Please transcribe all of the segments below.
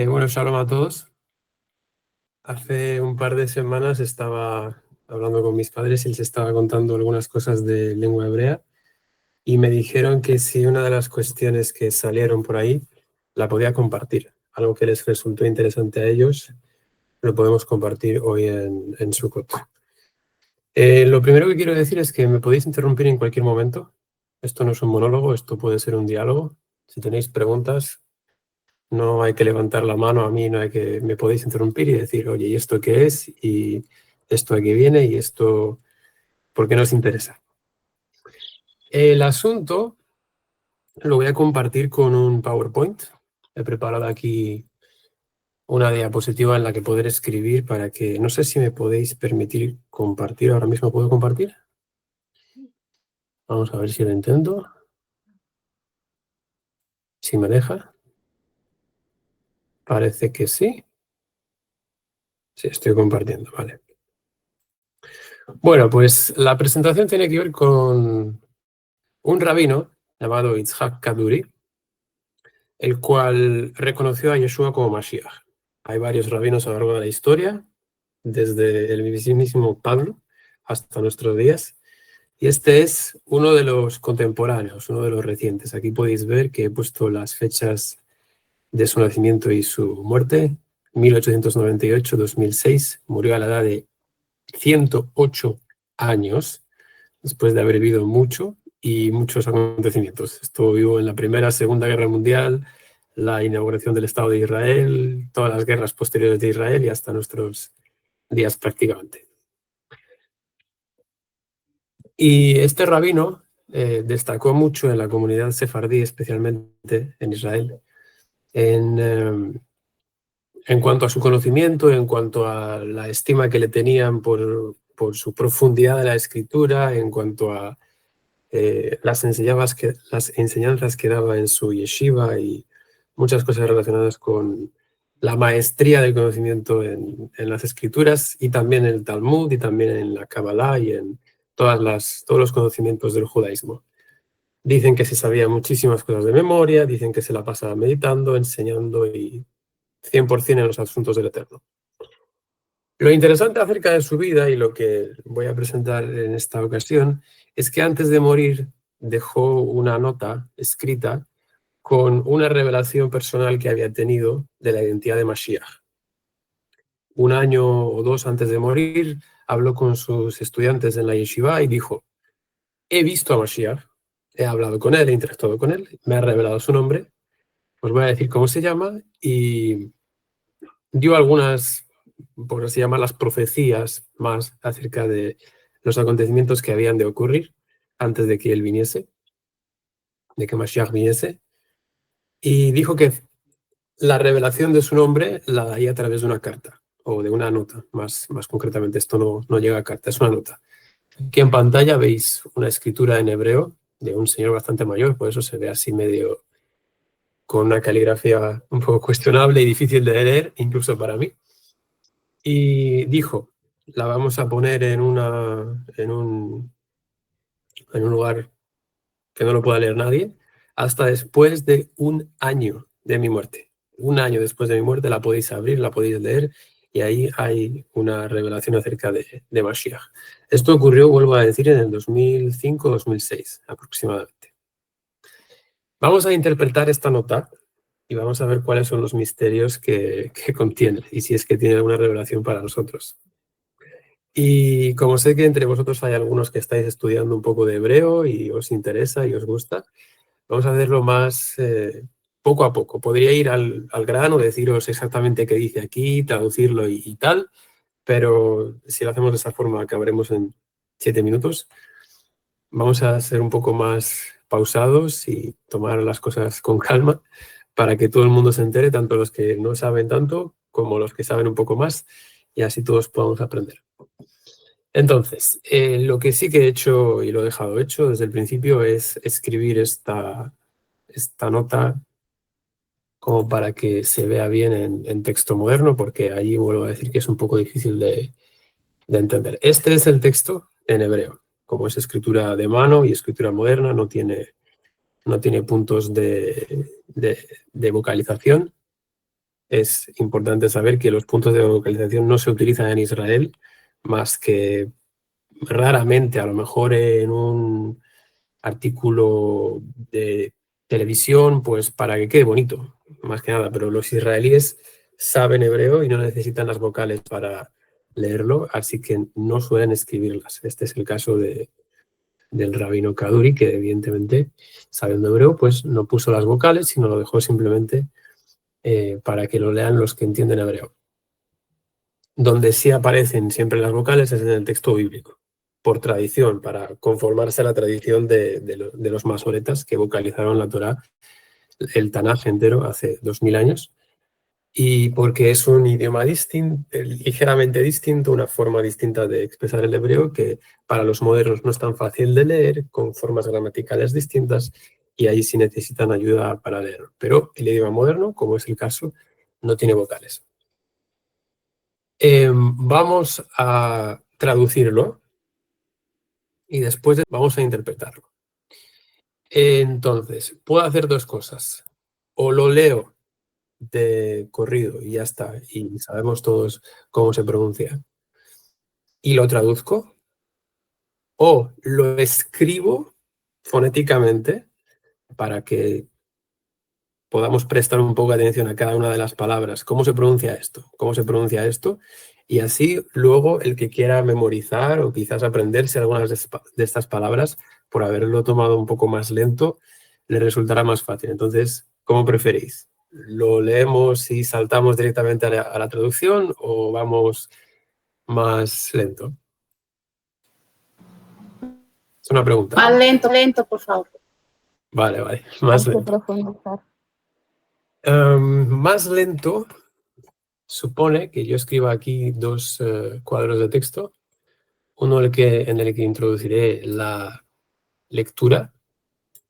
Bueno, shalom a todos. Hace un par de semanas estaba hablando con mis padres y les estaba contando algunas cosas de lengua hebrea y me dijeron que si una de las cuestiones que salieron por ahí la podía compartir, algo que les resultó interesante a ellos, lo podemos compartir hoy en Sukkot. Lo primero que quiero decir es que me podéis interrumpir en cualquier momento. Esto no es un monólogo, esto puede ser un diálogo. Si tenéis preguntas, no hay que levantar la mano a mí, no hay que, me podéis interrumpir y decir, oye, ¿y esto qué es? ¿Y esto a qué viene? ¿Y esto por qué nos interesa? El asunto lo voy a compartir con un PowerPoint. He preparado aquí una diapositiva en la que poder escribir para que, no sé si me podéis permitir compartir. Ahora mismo puedo compartir. Vamos a ver si lo intento. Si me deja. Parece que sí. Sí, estoy compartiendo, vale. Bueno, pues la presentación tiene que ver con un rabino llamado Yitzhak Kaduri, el cual reconoció a Yeshua como Mashiach. Hay varios rabinos a lo largo de la historia, desde el mismísimo Pablo hasta nuestros días, y este es uno de los contemporáneos, uno de los recientes. Aquí podéis ver que he puesto las fechas de su nacimiento y su muerte: 1898-2006, murió a la edad de 108 años, después de haber vivido mucho y muchos acontecimientos. Estuvo vivo en la Primera, Segunda Guerra Mundial, la inauguración del Estado de Israel, todas las guerras posteriores de Israel y hasta nuestros días prácticamente. Y este rabino destacó mucho en la comunidad sefardí, especialmente en Israel, en cuanto a su conocimiento, en cuanto a la estima que le tenían por su profundidad de la escritura, en cuanto a las enseñanzas que daba en su yeshiva y muchas cosas relacionadas con la maestría del conocimiento en las escrituras y también en el Talmud y también en la Kabbalah y en todos los conocimientos del judaísmo. Dicen que se sabía muchísimas cosas de memoria, dicen que se la pasaba meditando, enseñando y 100% en los asuntos del Eterno. Lo interesante acerca de su vida y lo que voy a presentar en esta ocasión es que antes de morir dejó una nota escrita con una revelación personal que había tenido de la identidad de Mashiach. Un año o dos antes de morir habló con sus estudiantes en la yeshiva y dijo: he visto a Mashiach, he hablado con él, he interactuado con él, me ha revelado su nombre, os voy a decir cómo se llama, y dio algunas, por así llamarlas, profecías más acerca de los acontecimientos que habían de ocurrir antes de que él viniese, de que Mashiach viniese, y dijo que la revelación de su nombre la daría a través de una carta o de una nota, más concretamente. Esto no llega a carta, es una nota. Aquí en pantalla veis una escritura en hebreo de un señor bastante mayor, por eso se ve así medio con una caligrafía un poco cuestionable y difícil de leer, incluso para mí. Y dijo: la vamos a poner en un lugar que no lo pueda leer nadie, hasta después de un año de mi muerte. Un año después de mi muerte la podéis abrir, la podéis leer, y ahí hay una revelación acerca de Mashiach. Esto ocurrió, vuelvo a decir, en el 2005-2006 aproximadamente. Vamos a interpretar esta nota y vamos a ver cuáles son los misterios que contiene y si es que tiene alguna revelación para nosotros. Y como sé que entre vosotros hay algunos que estáis estudiando un poco de hebreo y os interesa y os gusta, vamos a hacerlo más poco a poco. Podría ir al grano, deciros exactamente qué dice aquí, traducirlo y tal, pero si lo hacemos de esa forma acabaremos en 7 minutos. Vamos a ser un poco más pausados y tomar las cosas con calma para que todo el mundo se entere, tanto los que no saben tanto como los que saben un poco más, y así todos podamos aprender. Entonces, lo que sí que he hecho y lo he dejado hecho desde el principio es escribir esta nota como para que se vea bien en texto moderno, porque allí vuelvo a decir que es un poco difícil de entender. Este es el texto en hebreo. Como es escritura de mano y escritura moderna, no tiene puntos de vocalización. es importante saber que los puntos de localización no se utilizan en Israel más que raramente, a lo mejor en un artículo de televisión, pues para que quede bonito, más que nada. Pero los israelíes saben hebreo y no necesitan las vocales para leerlo, así que no suelen escribirlas. Este es el caso del rabino Kaduri, que evidentemente, sabiendo hebreo, pues no puso las vocales, sino lo dejó simplemente para que lo lean los que entienden hebreo. Donde sí aparecen siempre las vocales es en el texto bíblico, por tradición, para conformarse a la tradición de los masoretas que vocalizaron la Torá, el Tanaj entero, hace 2000 años, y porque es un idioma distinto, ligeramente distinto, una forma distinta de expresar el hebreo que para los modernos no es tan fácil de leer, con formas gramaticales distintas, y ahí sí necesitan ayuda para leer. Pero el idioma moderno, como es el caso, no tiene vocales. Vamos a traducirlo y después vamos a interpretarlo. Entonces, puedo hacer dos cosas. O lo leo de corrido y ya está, y sabemos todos cómo se pronuncia, y lo traduzco, o lo escribo fonéticamente para que podamos prestar un poco de atención a cada una de las palabras. ¿Cómo se pronuncia esto? ¿Cómo se pronuncia esto? Y así luego el que quiera memorizar o quizás aprenderse algunas de estas palabras, por haberlo tomado un poco más lento, le resultará más fácil. Entonces, ¿cómo preferís? ¿Lo leemos y saltamos directamente a la traducción o vamos más lento? Es una pregunta. Más lento, lento, por favor. Vale, más lento. Más lento supone que yo escriba aquí dos cuadros de texto, uno en el que introduciré la lectura.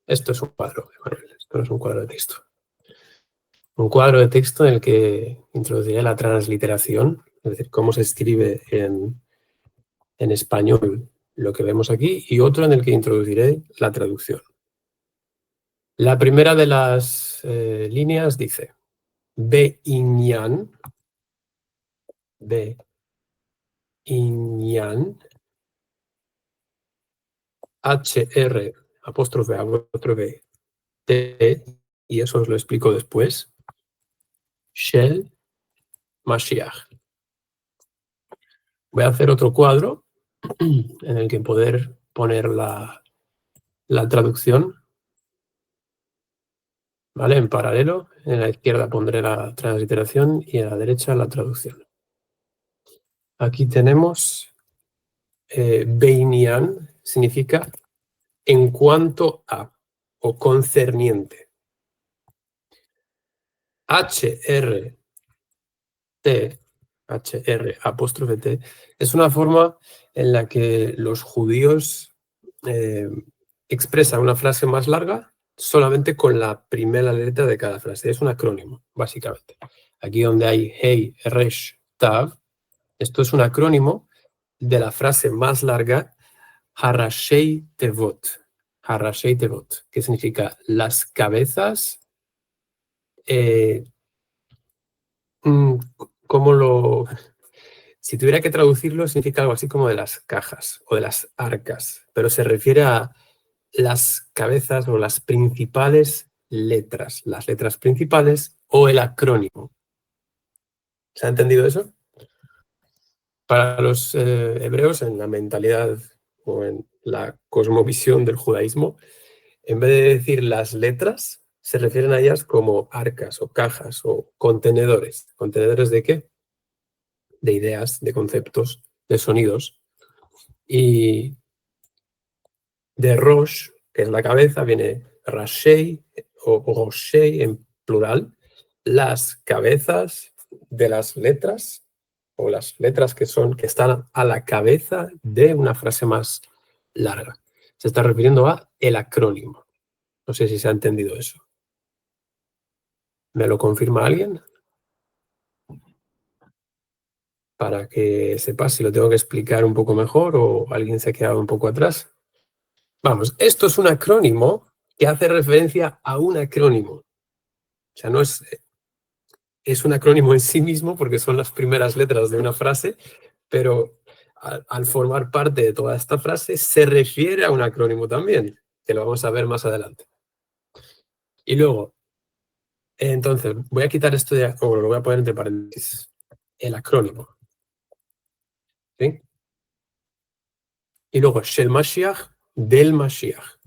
Esto es un cuadro, esto no es un cuadro de texto. Un cuadro de texto en el que introduciré la transliteración, es decir, cómo se escribe en español lo que vemos aquí, y otro en el que introduciré la traducción. La primera de las líneas dice Be'inyan, HR, apóstrofe, T, y eso os lo explico después, Shel Mashiach. Voy a hacer otro cuadro en el que poder poner la traducción, ¿vale? En paralelo, en la izquierda pondré la transliteración y en la derecha la traducción. Aquí tenemos Beinian, significa en cuanto a o concerniente. HR, apóstrofe T, es una forma en la que los judíos expresan una frase más larga solamente con la primera letra de cada frase. Es un acrónimo, básicamente. Aquí donde hay Hey, Resh, Tav, esto es un acrónimo de la frase más larga, Harashei Tevot. Harashei Tevot, que significa las cabezas. ¿Cómo lo...? Si tuviera que traducirlo, significa algo así como de las cajas o de las arcas, pero se refiere a las cabezas o las principales letras, las letras principales o el acrónimo. ¿Se ha entendido eso? Para los hebreos, en la mentalidad o en la cosmovisión del judaísmo, en vez de decir las letras, se refieren a ellas como arcas o cajas o contenedores. ¿Contenedores de qué? De ideas, de conceptos, de sonidos. Y de Rosh, que es la cabeza, viene Rashei o Roshei en plural, las cabezas de las letras o las letras que están a la cabeza de una frase más larga. Se está refiriendo a el acrónimo. No sé si se ha entendido eso. ¿Me lo confirma alguien? Para que sepas si lo tengo que explicar un poco mejor o alguien se ha quedado un poco atrás. Vamos, esto es un acrónimo que hace referencia a un acrónimo. O sea, no es es un acrónimo en sí mismo porque son las primeras letras de una frase, pero al formar parte de toda esta frase se refiere a un acrónimo también, que lo vamos a ver más adelante. Y luego, entonces, voy a quitar esto de, o lo voy a poner entre paréntesis, el acrónimo. ¿Sí? Y luego, Shel Mashiach, del Mashiach.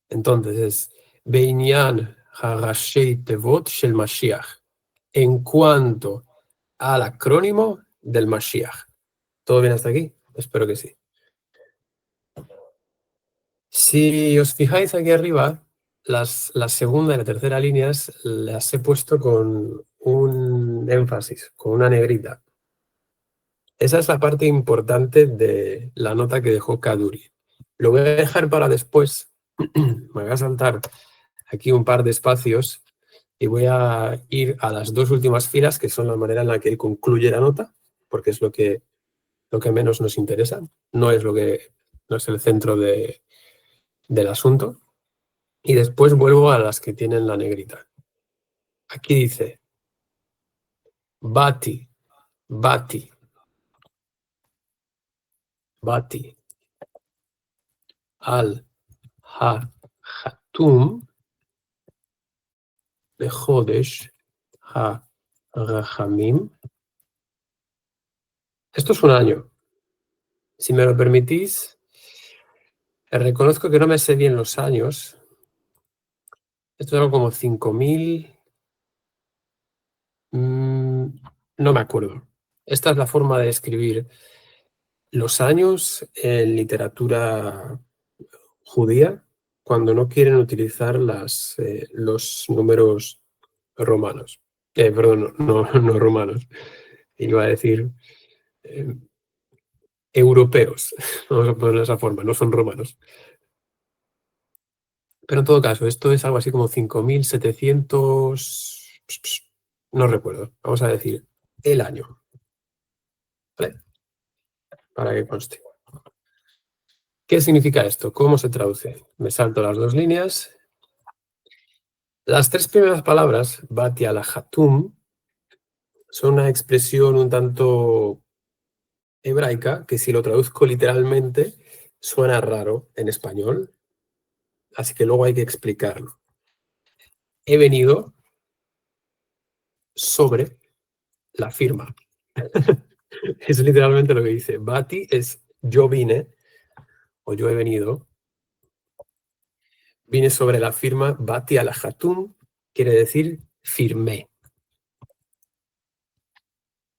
Entonces es Beinyan Harashei Tevot Shel Mashiach. En cuanto al acrónimo del Mashiach. ¿Todo bien hasta aquí? Espero que sí. Si os fijáis aquí arriba, la segunda y la tercera líneas las he puesto con un énfasis, con una negrita. Esa es la parte importante de la nota que dejó Kaduri. Lo voy a dejar para después. Me voy a saltar aquí un par de espacios y voy a ir a las dos últimas filas, que son la manera en la que él concluye la nota, porque es lo que menos nos interesa, no es el centro del asunto. Y después vuelvo a las que tienen la negrita. Aquí dice Bati, Bati, Bati, al ha-hatum, bejodesh ha-rahamim. Esto es un año. Si me lo permitís, reconozco que no me sé bien los años. Esto es algo como 5000. No me acuerdo. Esta es la forma de escribir los años en literatura judía cuando no quieren utilizar los números romanos. Perdón, no romanos. Iba a decir eh, europeos. Vamos a ponerlo de esa forma, no son romanos. Pero en todo caso, esto es algo así como 5700. No recuerdo. Vamos a decir el año. ¿Vale? Para que conste. ¿Qué significa esto? ¿Cómo se traduce? Me salto las dos líneas. Las tres primeras palabras, Bati al Hatum, son una expresión un tanto hebraica que si lo traduzco literalmente suena raro en español, así que luego hay que explicarlo. He venido sobre la firma. Es literalmente lo que dice. Bati es yo vine o yo he venido. Vine sobre la firma Bati al Hatum, quiere decir firmé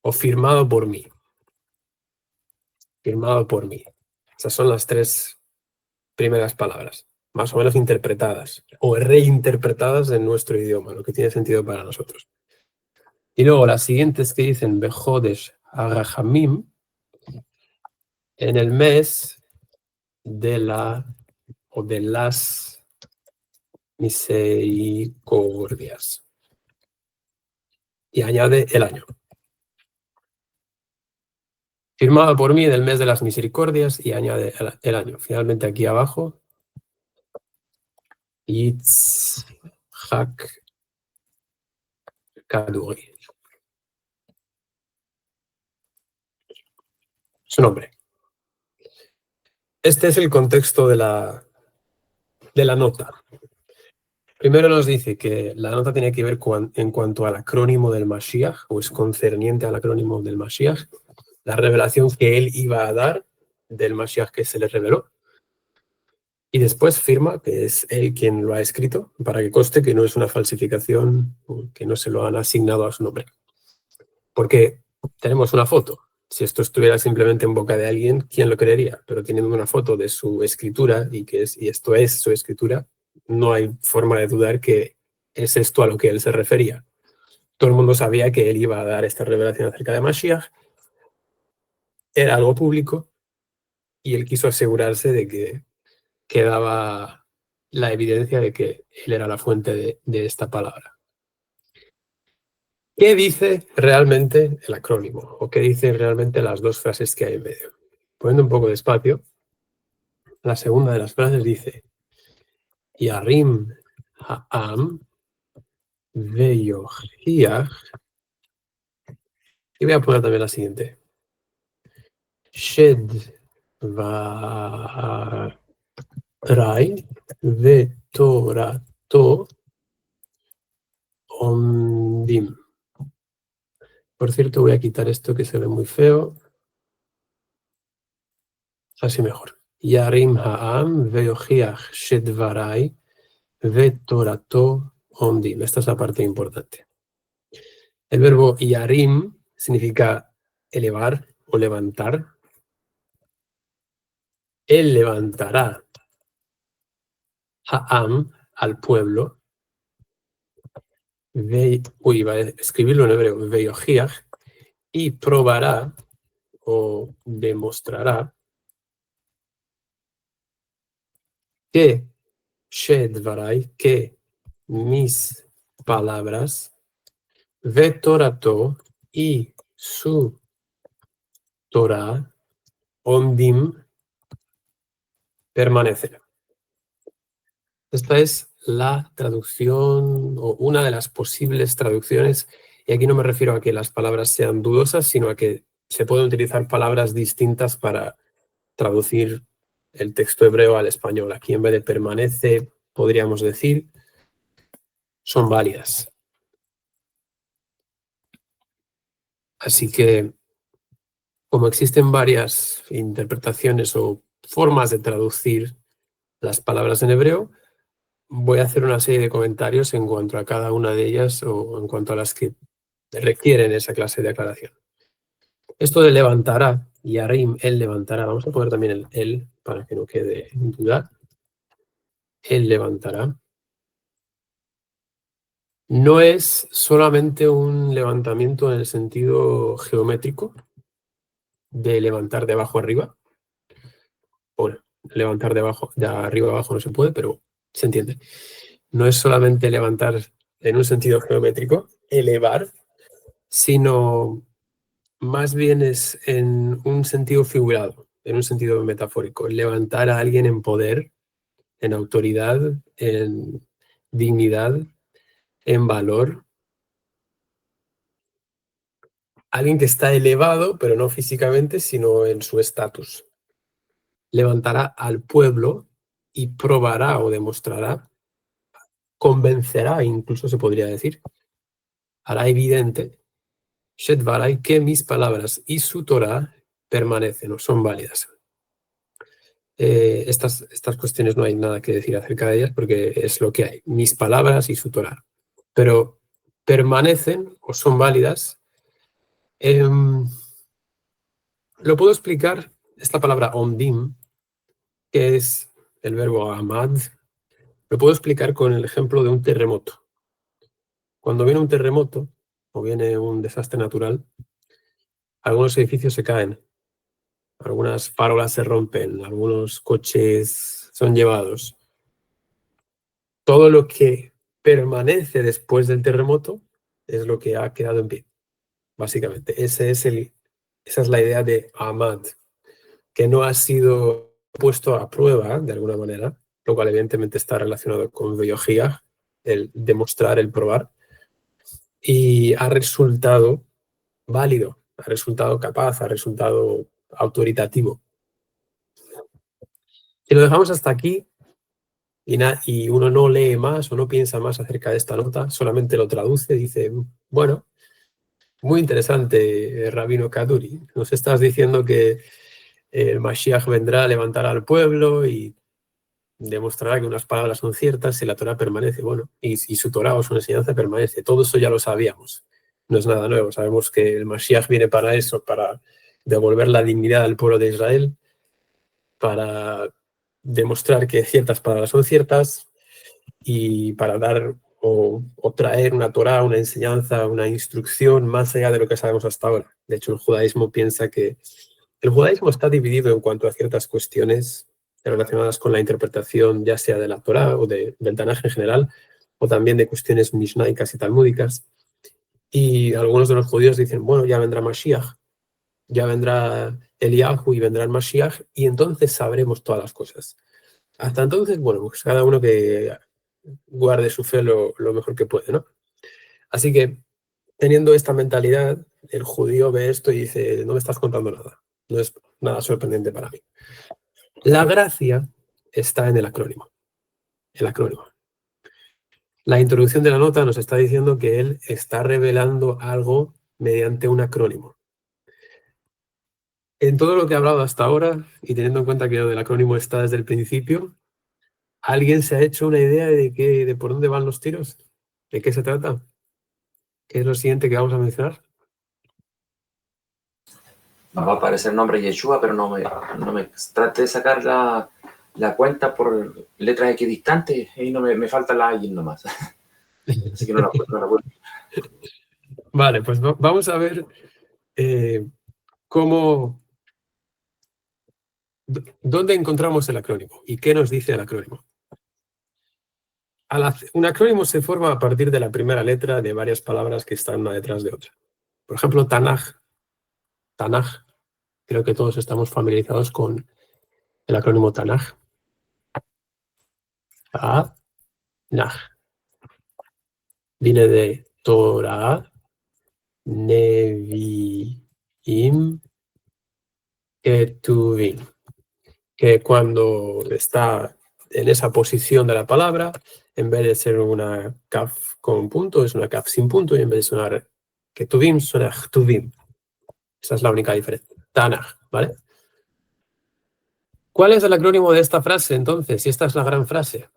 o firmado por mí. Firmado por mí. Esas son las tres primeras palabras, más o menos interpretadas o reinterpretadas en nuestro idioma, lo que tiene sentido para nosotros. Y luego las siguientes que dicen Bejodesh Arahamim, en el mes de las misericordias. Y añade el año. Firmado por mí en el mes de las misericordias y añade el año. Finalmente aquí abajo, Yitzhak Kaduri. Su nombre. Este es el contexto de la nota. Primero nos dice que la nota tiene que ver en cuanto al acrónimo del Mashiach, o es concerniente al acrónimo del Mashiach, la revelación que él iba a dar del Mashiach que se le reveló. Y después firma que es él quien lo ha escrito, para que conste que no es una falsificación, que no se lo han asignado a su nombre. Porque tenemos una foto. Si esto estuviera simplemente en boca de alguien, ¿quién lo creería? Pero teniendo una foto de su escritura y esto es su escritura, no hay forma de dudar que es esto a lo que él se refería. Todo el mundo sabía que él iba a dar esta revelación acerca de Mashiach, era algo público y él quiso asegurarse de que quedaba la evidencia de que él era la fuente de esta palabra. ¿Qué dice realmente el acrónimo? ¿O qué dicen realmente las dos frases que hay en medio? Poniendo un poco de espacio, la segunda de las frases dice Yarim ha'am veyochiach. Y voy a poner también la siguiente. Shed varai vetorato ondim. Por cierto, voy a quitar esto que se ve muy feo. Así mejor. Yarim ha'am veyochiach shed varai vetorato ondim. Esta es la parte importante. El verbo yarim significa elevar o levantar. Él levantará ha'am al pueblo. Va a escribirlo en hebreo. Veyochiach. Y probará o demostrará que Shedvarai, que mis palabras, Vetorato y su Torah, Ondim, permanecerá. Esta es la traducción o una de las posibles traducciones, y aquí no me refiero a que las palabras sean dudosas, sino a que se pueden utilizar palabras distintas para traducir el texto hebreo al español. Aquí en vez de permanece, podríamos decir, son válidas. Así que, como existen varias interpretaciones o formas de traducir las palabras en hebreo, voy a hacer una serie de comentarios en cuanto a cada una de ellas o en cuanto a las que requieren esa clase de aclaración. Esto de levantará, Yarim, él levantará, vamos a poner también el él para que no quede en duda. Él levantará. No es solamente un levantamiento en el sentido geométrico, de levantar de abajo arriba. Bueno, levantar de arriba abajo no se puede, pero se entiende. No es solamente levantar en un sentido geométrico, elevar, sino más bien es en un sentido figurado, en un sentido metafórico. Levantar a alguien en poder, en autoridad, en dignidad, en valor. Alguien que está elevado, pero no físicamente, sino en su estatus. Levantará al pueblo y probará o demostrará, convencerá, incluso se podría decir, hará evidente, Shedvarai, que mis palabras y su Torah permanecen o son válidas. Estas cuestiones no hay nada que decir acerca de ellas porque es lo que hay, mis palabras y su Torah. Pero permanecen o son válidas. Lo puedo explicar, esta palabra ondim, que es el verbo amad, lo puedo explicar con el ejemplo de un terremoto. Cuando viene un terremoto o viene un desastre natural, algunos edificios se caen, algunas farolas se rompen, algunos coches son llevados. Todo lo que permanece después del terremoto es lo que ha quedado en pie, básicamente. Esa es la idea de Ahmad, que no ha sido puesto a prueba de alguna manera, lo cual evidentemente está relacionado con biología, el demostrar, el probar, y ha resultado válido, ha resultado capaz, ha resultado autoritativo. Si lo dejamos hasta aquí y uno no lee más o no piensa más acerca de esta nota, solamente lo traduce, dice, bueno, muy interesante, Rabino Kaduri. Nos estás diciendo que el Mashiach vendrá a levantar al pueblo y demostrará que unas palabras son ciertas y la Torah permanece. Bueno, y su Torah o su enseñanza permanece. Todo eso ya lo sabíamos. No es nada nuevo. Sabemos que el Mashiach viene para eso, para devolver la dignidad al pueblo de Israel, para demostrar que ciertas palabras son ciertas y para dar o traer una Torah, una enseñanza, una instrucción más allá de lo que sabemos hasta ahora. De hecho, el judaísmo piensa que el judaísmo está dividido en cuanto a ciertas cuestiones relacionadas con la interpretación ya sea de la Torah o del Tanaj en general, o también de cuestiones mishnaicas y talmúdicas. Y algunos de los judíos dicen, bueno, ya vendrá Mashiach, ya vendrá Eliyahu y vendrá el Mashiach, y entonces sabremos todas las cosas. Hasta entonces, bueno, pues cada uno que guarde su fe lo mejor que puede, ¿no? Así que, teniendo esta mentalidad, el judío ve esto y dice, no me estás contando nada, no es nada sorprendente para mí. La gracia está en el acrónimo. El acrónimo. La introducción de la nota nos está diciendo que él está revelando algo mediante un acrónimo. En todo lo que he hablado hasta ahora, y teniendo en cuenta que lo del acrónimo está desde el principio, ¿alguien se ha hecho una idea de por dónde van los tiros? ¿De qué se trata? ¿Qué es lo siguiente que vamos a mencionar? Va a aparecer el nombre Yeshua, pero no me trate de sacar la cuenta por letras equidistantes y me falta la Y nomás. Así que no la puedo. Vale, pues vamos a ver dónde encontramos el acrónimo y qué nos dice el acrónimo. Un acrónimo se forma a partir de la primera letra de varias palabras que están una detrás de otra. Por ejemplo, Tanaj. Tanaj. Creo que todos estamos familiarizados con el acrónimo Tanaj. Tanaj. Viene de Torah, Nevi'im, Ketuvim. Que cuando está en esa posición de la palabra, en vez de ser una kaf con punto, es una kaf sin punto, y en vez de sonar Ketuvim, suena Chtuvim. Esa es la única diferencia. Tanaj, ¿vale? ¿Cuál es el acrónimo de esta frase, entonces? Si esta es la gran frase.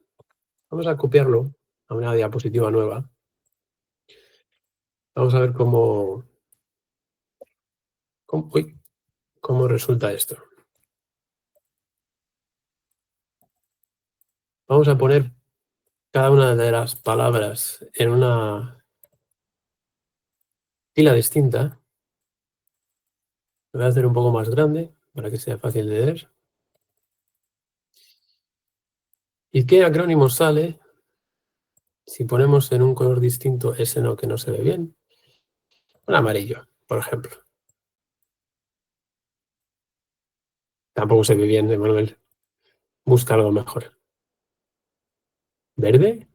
Vamos a copiarlo a una diapositiva nueva. Vamos a ver cómo resulta esto. Vamos a poner cada una de las palabras en una fila distinta. Lo voy a hacer un poco más grande para que sea fácil de leer. ¿Y qué acrónimo sale si ponemos en un color distinto ese no que no se ve bien? Un amarillo, por ejemplo. Tampoco se ve bien, Emanuel. Busca algo mejor. ¿Verde?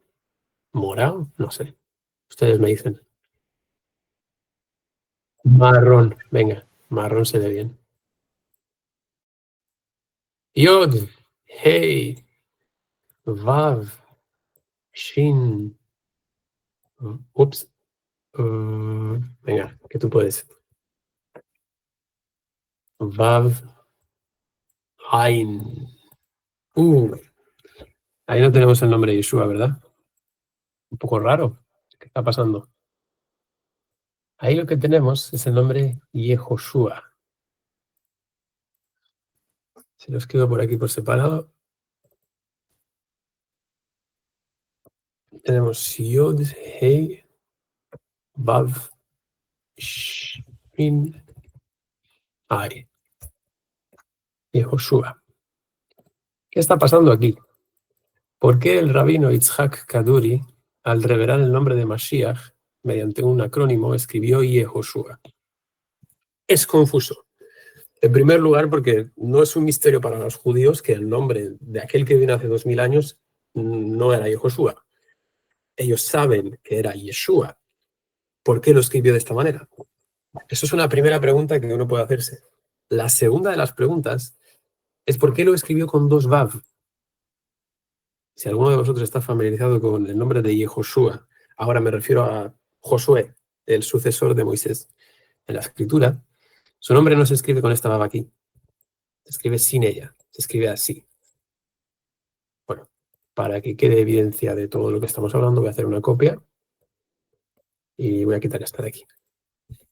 ¿Morado? No sé. Ustedes me dicen. Marrón. Venga, marrón se ve bien. Yod, Hey, Vav, Shin. Ups. Venga, que tú puedes. Vav, Ain. Ahí no tenemos el nombre de Yeshua, ¿verdad? Un poco raro. ¿Qué está pasando? Ahí lo que tenemos es el nombre Yehoshua. Si lo escribo por aquí por separado, tenemos Yod, Hei, Vav, Shin, Ai. Yehoshua. ¿Qué está pasando aquí? ¿Por qué el rabino Yitzhak Kaduri, al revelar el nombre de Mashiach mediante un acrónimo, escribió Yehoshua? Es confuso. En primer lugar, porque no es un misterio para los judíos que el nombre de aquel que vino hace 2000 años no era Yehoshua. Ellos saben que era Yeshua. ¿Por qué lo escribió de esta manera? Eso es una primera pregunta que uno puede hacerse. La segunda de las preguntas es ¿por qué lo escribió con dos Vav? Si alguno de vosotros está familiarizado con el nombre de Yehoshua, ahora me refiero a Josué, el sucesor de Moisés en la escritura, su nombre no se escribe con esta Vav aquí, se escribe sin ella, se escribe así. Bueno, para que quede evidencia de todo lo que estamos hablando, voy a hacer una copia y voy a quitar esta de aquí.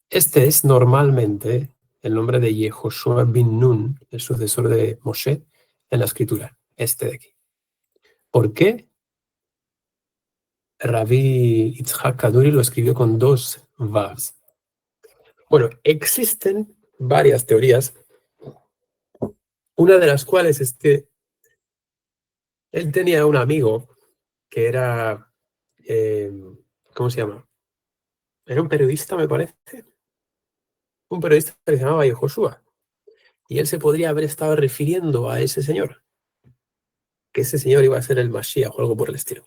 Este es normalmente el nombre de Yehoshua bin Nun, el sucesor de Moshe, en la escritura, este de aquí. ¿Por qué Rabbi Yitzhak Kaduri lo escribió con dos Vavs? Bueno, existen varias teorías, una de las cuales es que él tenía un amigo que era, ¿cómo se llama? Era un periodista, me parece. Un periodista que se llamaba Yehoshua. Y él se podría haber estado refiriendo a ese señor. que ese señor iba a ser el Mashiach o algo por el estilo.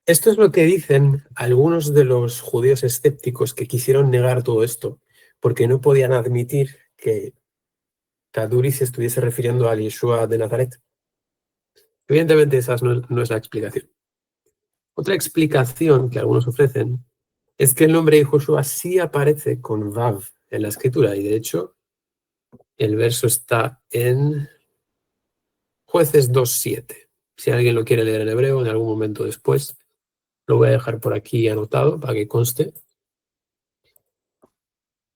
Esto es lo que dicen algunos de los judíos escépticos que quisieron negar todo esto, porque no podían admitir que Kaduri se estuviese refiriendo al Yeshua de Nazaret. Evidentemente esa no es la explicación. Otra explicación que algunos ofrecen es que el nombre de Josué sí aparece con Vav en la escritura, y de hecho el verso está en Jueces 2:7. Si alguien lo quiere leer en hebreo en algún momento después, lo voy a dejar por aquí anotado para que conste.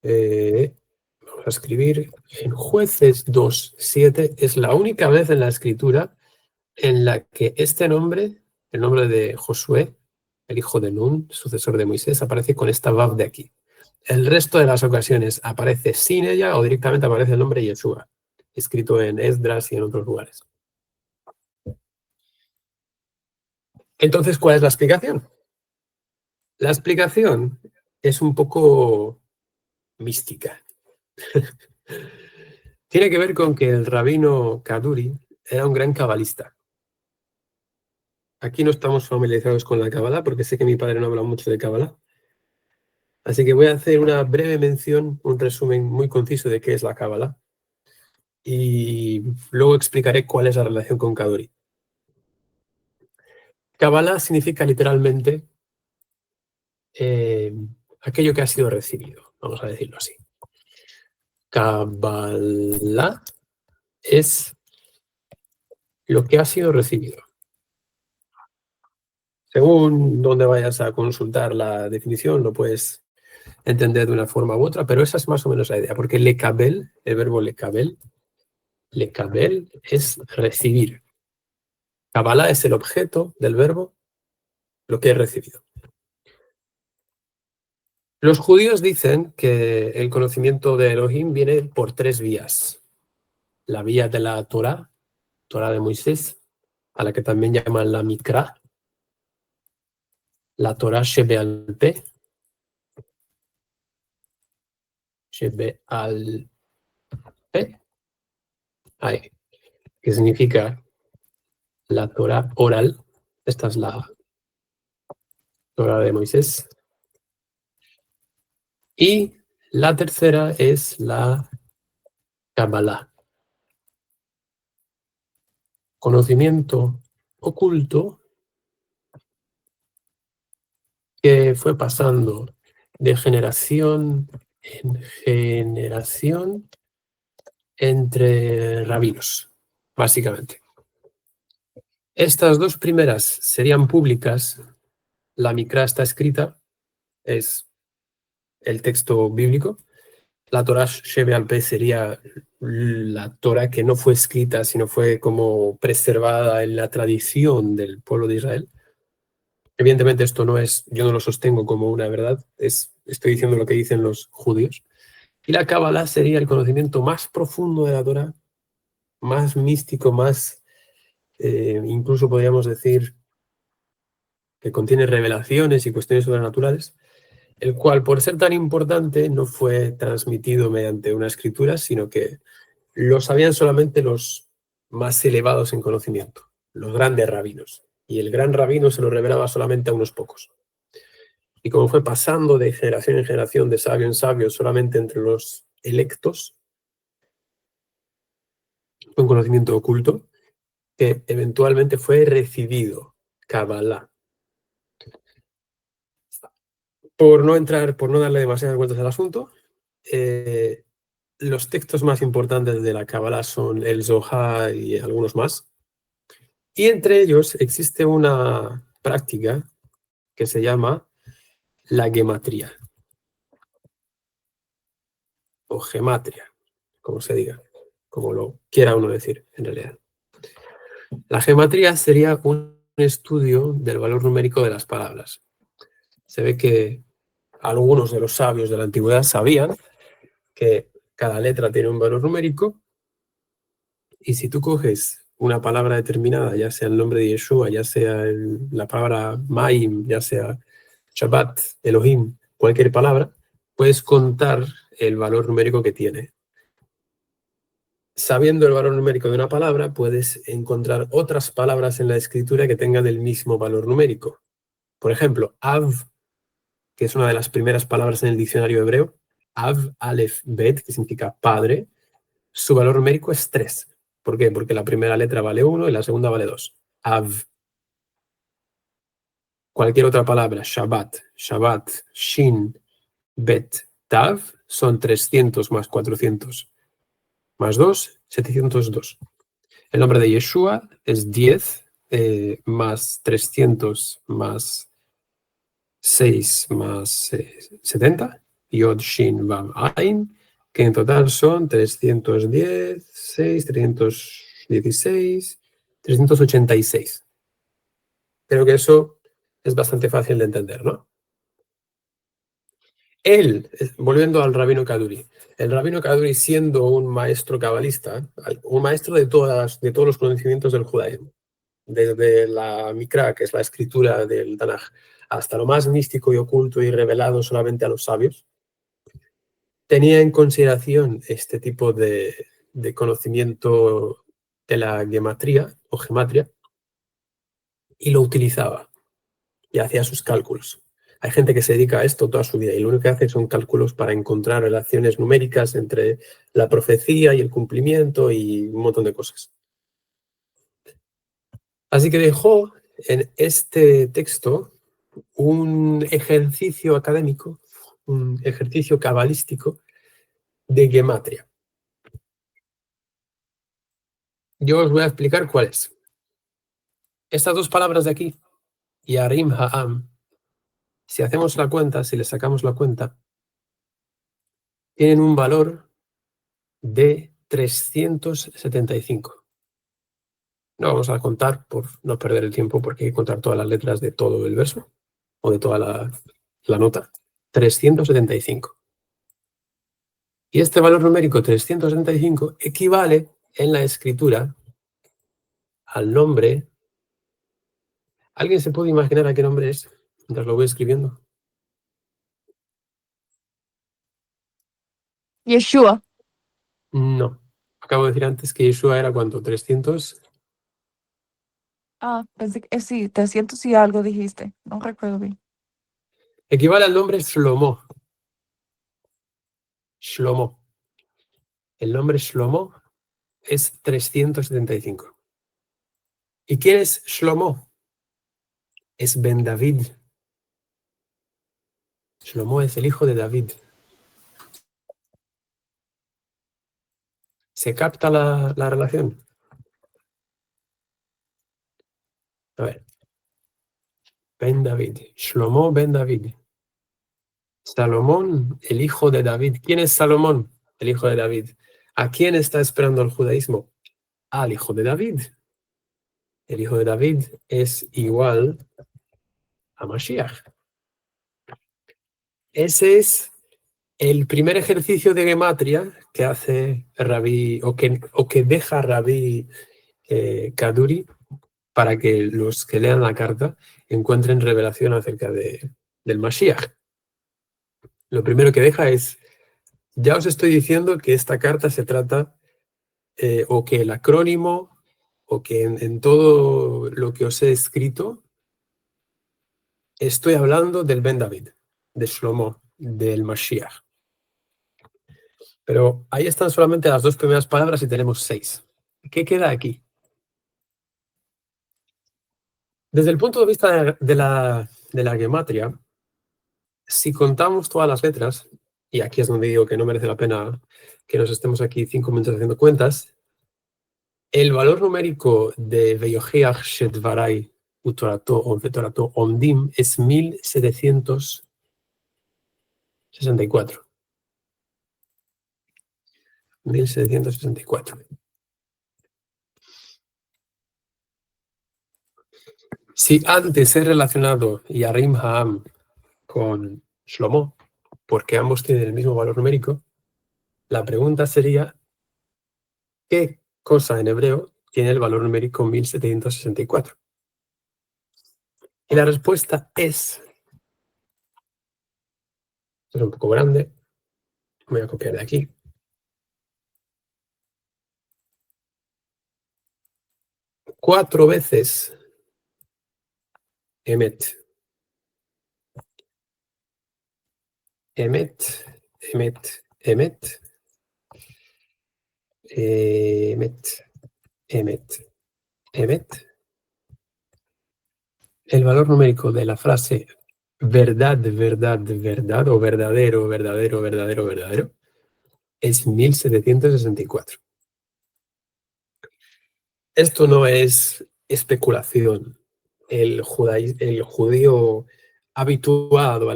Vamos a escribir en Jueces 2:7. Es la única vez en la escritura en la que este nombre, el nombre de Josué, el hijo de Nun, sucesor de Moisés, aparece con esta Vav de aquí. El resto de las ocasiones aparece sin ella o directamente aparece el nombre Yeshua, escrito en Esdras y en otros lugares. Entonces, ¿cuál es la explicación? La explicación es un poco mística. Tiene que ver con que el rabino Kaduri era un gran cabalista. Aquí no estamos familiarizados con la cábala porque sé que mi padre no habla mucho de cábala. Así que voy a hacer una breve mención, un resumen muy conciso de qué es la cábala. Y luego explicaré cuál es la relación con Kaduri. Cábala significa literalmente aquello que ha sido recibido, vamos a decirlo así. Kabbalah es lo que ha sido recibido. Según donde vayas a consultar la definición, lo puedes entender de una forma u otra, pero esa es más o menos la idea, porque lekabel, el verbo lekabel es recibir. Kabbalah es el objeto del verbo, lo que he recibido. Los judíos dicen que el conocimiento de Elohim viene por 3 vías. La vía de la Torah de Moisés, a la que también llaman la Mikra, la Torah Shebe'al-Peh, ahí, que significa la Torah oral. Esta es la Torah de Moisés. Y la tercera es la Kabbalah, conocimiento oculto que fue pasando de generación en generación entre rabinos, básicamente. Estas dos primeras serían públicas. La Mikra está escrita, es el texto bíblico. La Torah Shebe'al-Peh sería la Torah que no fue escrita, sino fue como preservada en la tradición del pueblo de Israel. Evidentemente esto no es, yo no lo sostengo como una verdad, estoy diciendo lo que dicen los judíos. Y la Kabbalah sería el conocimiento más profundo de la Torah, más místico, más, incluso podríamos decir, que contiene revelaciones y cuestiones sobrenaturales, el cual, por ser tan importante, no fue transmitido mediante una escritura, sino que lo sabían solamente los más elevados en conocimiento, los grandes rabinos. Y el gran rabino se lo revelaba solamente a unos pocos. Y como fue pasando de generación en generación, de sabio en sabio, solamente entre los electos, fue un conocimiento oculto que eventualmente fue recibido, Kabbalah. Por no darle demasiadas vueltas al asunto, los textos más importantes de la Kabbalah son el Zohar y algunos más. Y entre ellos existe una práctica que se llama la gematría, o gematria, como se diga, como lo quiera uno decir en realidad. La gematría sería un estudio del valor numérico de las palabras. Se ve que algunos de los sabios de la antigüedad sabían que cada letra tiene un valor numérico, y si tú coges una palabra determinada, ya sea el nombre de Yeshua, ya sea la palabra Maim, ya sea Shabbat, Elohim, cualquier palabra, puedes contar el valor numérico que tiene. sabiendo el valor numérico de una palabra, puedes encontrar otras palabras en la escritura que tengan el mismo valor numérico. Por ejemplo, Av, que es una de las primeras palabras en el diccionario hebreo, Av, Aleph, Bet, que significa padre, su valor numérico es 3. ¿Por qué? Porque la primera letra vale 1 y la segunda vale 2. Av. Cualquier otra palabra, Shabbat, Shabbat, Shin, Bet, Tav, son 300 más 400 más 2, 702. El nombre de Yeshua es 10 más 300 más 6 más 70, Yod, Shin, Vav, Ain, que en total son 310, 6, 316, 386. Creo que eso es bastante fácil de entender, ¿no? Él, volviendo al Rabino Kaduri, el Rabino Kaduri, siendo un maestro cabalista, un maestro de todos los conocimientos del judaísmo, desde la Mikra, que es la escritura del Tanaj, hasta lo más místico y oculto y revelado solamente a los sabios, tenía en consideración este tipo de conocimiento de la gematría o gematria y lo utilizaba y hacía sus cálculos. Hay gente que se dedica a esto toda su vida y lo único que hace son cálculos para encontrar relaciones numéricas entre la profecía y el cumplimiento y un montón de cosas. Así que dejó en este texto un ejercicio académico, un ejercicio cabalístico de gematria. Yo os voy a explicar cuál es. Estas dos palabras de aquí, Yarim Ha'am, si hacemos la cuenta, si le sacamos la cuenta, tienen un valor de 375. No vamos a contar por no perder el tiempo porque hay que contar todas las letras de todo el verso o de toda la nota. 375. Y este valor numérico 375 equivale en la escritura al nombre. ¿Alguien se puede imaginar a qué nombre es mientras lo voy escribiendo? Yeshua. No. Acabo de decir antes que Yeshua era ¿cuánto? 300. Ah, pensé que sí, 300 y algo dijiste. No recuerdo bien. Equivale al nombre Shlomo. Shlomo. El nombre Shlomo es 375. ¿Y quién es Shlomo? Es Ben David. Shlomo es el hijo de David. ¿Se capta la relación? A ver. Ben David. Shlomo Ben David. Salomón, el hijo de David. ¿Quién es Salomón? El hijo de David. ¿A quién está esperando el judaísmo? Al hijo de David. El hijo de David es igual a Mashiach. Ese es el primer ejercicio de gematria que hace Rabí, o que deja Rabí Kaduri para que los que lean la carta encuentren revelación acerca del Mashiach. Lo primero que deja es, ya os estoy diciendo que esta carta se trata, o que el acrónimo, o que en todo lo que os he escrito, estoy hablando del Ben David, de Shlomo, del Mashiach. Pero ahí están solamente las dos primeras palabras y tenemos 6. ¿Qué queda aquí? Desde el punto de vista de la gematria, si contamos todas las letras, y aquí es donde digo que no merece la pena que nos estemos aquí 5 minutos haciendo cuentas, el valor numérico de Veyoheach Shedvarai Utorato o Vetorato Omdim es 1764. 1764. Si antes he relacionado Yarim Ha'am con Shlomo, porque ambos tienen el mismo valor numérico, la pregunta sería, ¿qué cosa en hebreo tiene el valor numérico 1764? Y la respuesta es un poco grande, voy a copiar de aquí. 4 veces Emet. Emet, Emet, Emet, Emet, Emet, Emet. El valor numérico de la frase verdad, verdad, verdad, o verdadero, verdadero, verdadero, verdadero, es 1764. Esto no es especulación. El judío habituado a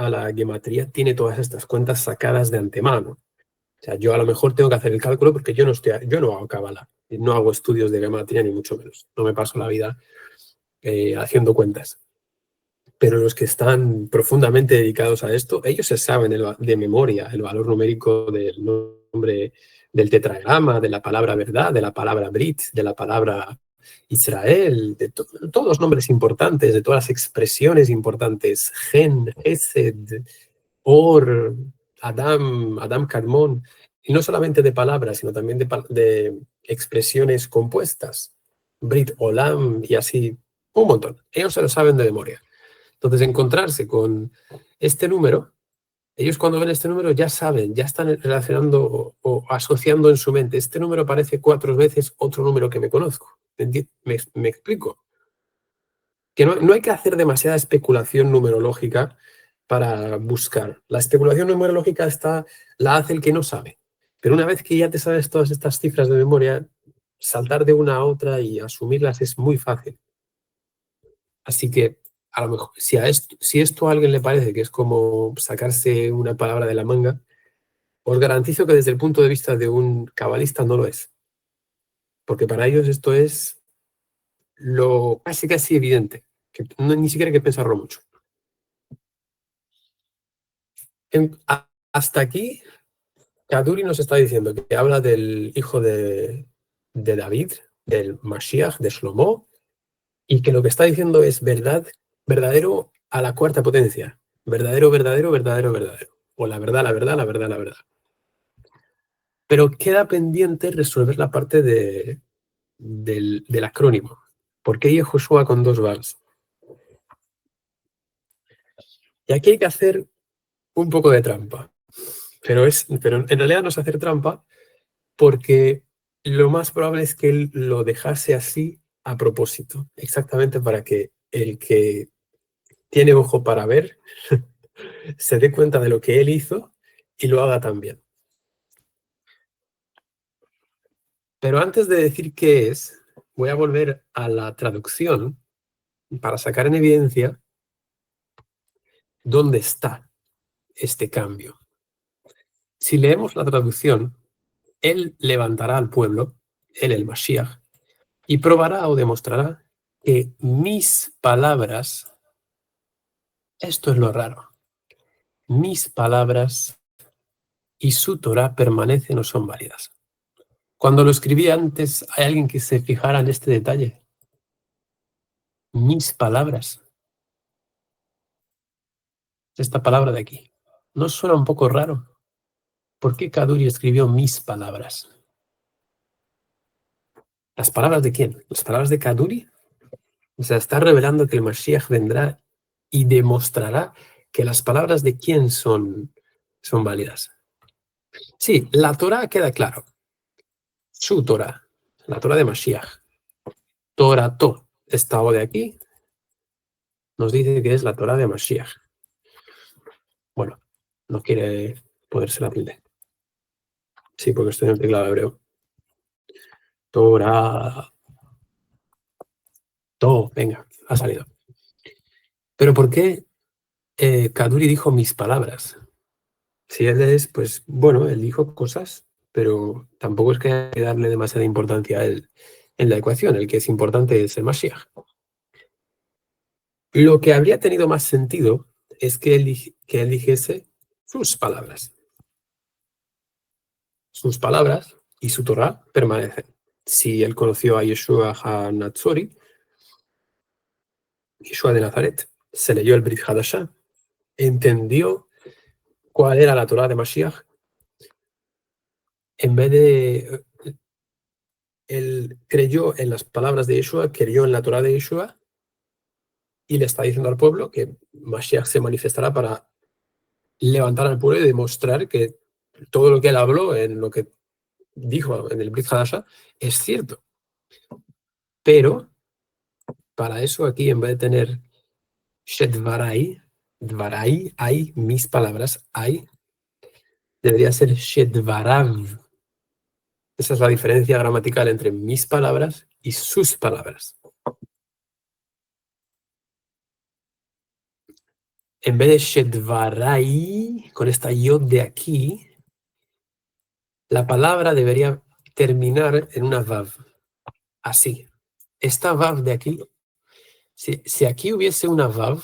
la gematría tiene todas estas cuentas sacadas de antemano. O sea, yo a lo mejor tengo que hacer el cálculo porque yo no hago cábala, no hago estudios de gematría ni mucho menos. No me paso la vida haciendo cuentas. Pero los que están profundamente dedicados a esto, ellos se saben de memoria el valor numérico del nombre del tetragrama, de la palabra verdad, de la palabra Brit, de la palabra Israel, de todos los nombres importantes, de todas las expresiones importantes, Gen, Esed, Or, Adam Kadmon, y no solamente de palabras, sino también de expresiones compuestas, Brit Olam y así, un montón. Ellos se lo saben de memoria. Entonces, encontrarse con este número, ellos cuando ven este número ya saben, ya están relacionando o asociando en su mente, este número aparece 4 veces otro número que me conozco. ¿Me explico? Que no hay que hacer demasiada especulación numerológica para buscar. La especulación numerológica la hace el que no sabe. Pero una vez que ya te sabes todas estas cifras de memoria, saltar de una a otra y asumirlas es muy fácil. Así que, a lo mejor, si esto a alguien le parece que es como sacarse una palabra de la manga, os garantizo que desde el punto de vista de un cabalista no lo es. Porque para ellos esto es lo casi evidente, que ni siquiera hay que pensarlo mucho. Hasta aquí, Kaduri nos está diciendo que habla del hijo de David, del Mashiach, de Shlomo, y que lo que está diciendo es verdadero a la cuarta potencia. Verdadero, verdadero, verdadero, verdadero. O la verdad, la verdad, la verdad, la verdad. Pero queda pendiente resolver la parte del acrónimo. ¿Por qué Yehoshua con 2 vals? Y aquí hay que hacer un poco de trampa. Pero en realidad no es hacer trampa, porque lo más probable es que él lo dejase así a propósito, exactamente para que el que tiene ojo para ver se dé cuenta de lo que él hizo y lo haga también. Pero antes de decir qué es, voy a volver a la traducción para sacar en evidencia dónde está este cambio. Si leemos la traducción, él levantará al pueblo, él el Mashiach, y probará o demostrará que mis palabras, esto es lo raro, mis palabras y su Torah permanecen o son válidas. Cuando lo escribí antes, ¿hay alguien que se fijara en este detalle? Mis palabras. Esta palabra de aquí. ¿No suena un poco raro? ¿Por qué Kaduri escribió mis palabras? ¿Las palabras de quién? ¿Las palabras de Kaduri? O sea, está revelando que el Mashiach vendrá y demostrará que las palabras de quién son válidas. Sí, la Torah queda claro. Su Torah, la Torah de Mashiach. Torato, esta O de aquí, nos dice que es la Torah de Mashiach. Bueno, no quiere ponerse la tilde. Sí, porque estoy en el teclado hebreo. Torah. Venga, ha salido. Pero ¿por qué Kaduri dijo mis palabras? Si él es, pues bueno, él dijo cosas, pero tampoco es que haya que darle demasiada importancia a él en la ecuación. El que es importante es el Mashiach. Lo que habría tenido más sentido es que él dijese sus palabras. Sus palabras y su Torah permanecen. Si él conoció a Yeshua HaNatzori, Yeshua de Nazaret, se leyó el Brit Hadashah, entendió cuál era la Torah de Mashiach, en vez él creyó en las palabras de Yeshua, creyó en la Torá de Yeshua, y le está diciendo al pueblo que Mashiach se manifestará para levantar al pueblo y demostrar que todo lo que él habló, en lo que dijo en el Brit Hadasha, es cierto. Pero para eso aquí, en vez de tener Shedvarai, Dvarai, hay mis palabras, hay, debería ser Shedvarav. Esa es la diferencia gramatical entre mis palabras y sus palabras. En vez de Shedvarai, con esta yod de aquí, la palabra debería terminar en una vav. Así. Esta vav de aquí, si aquí hubiese una vav,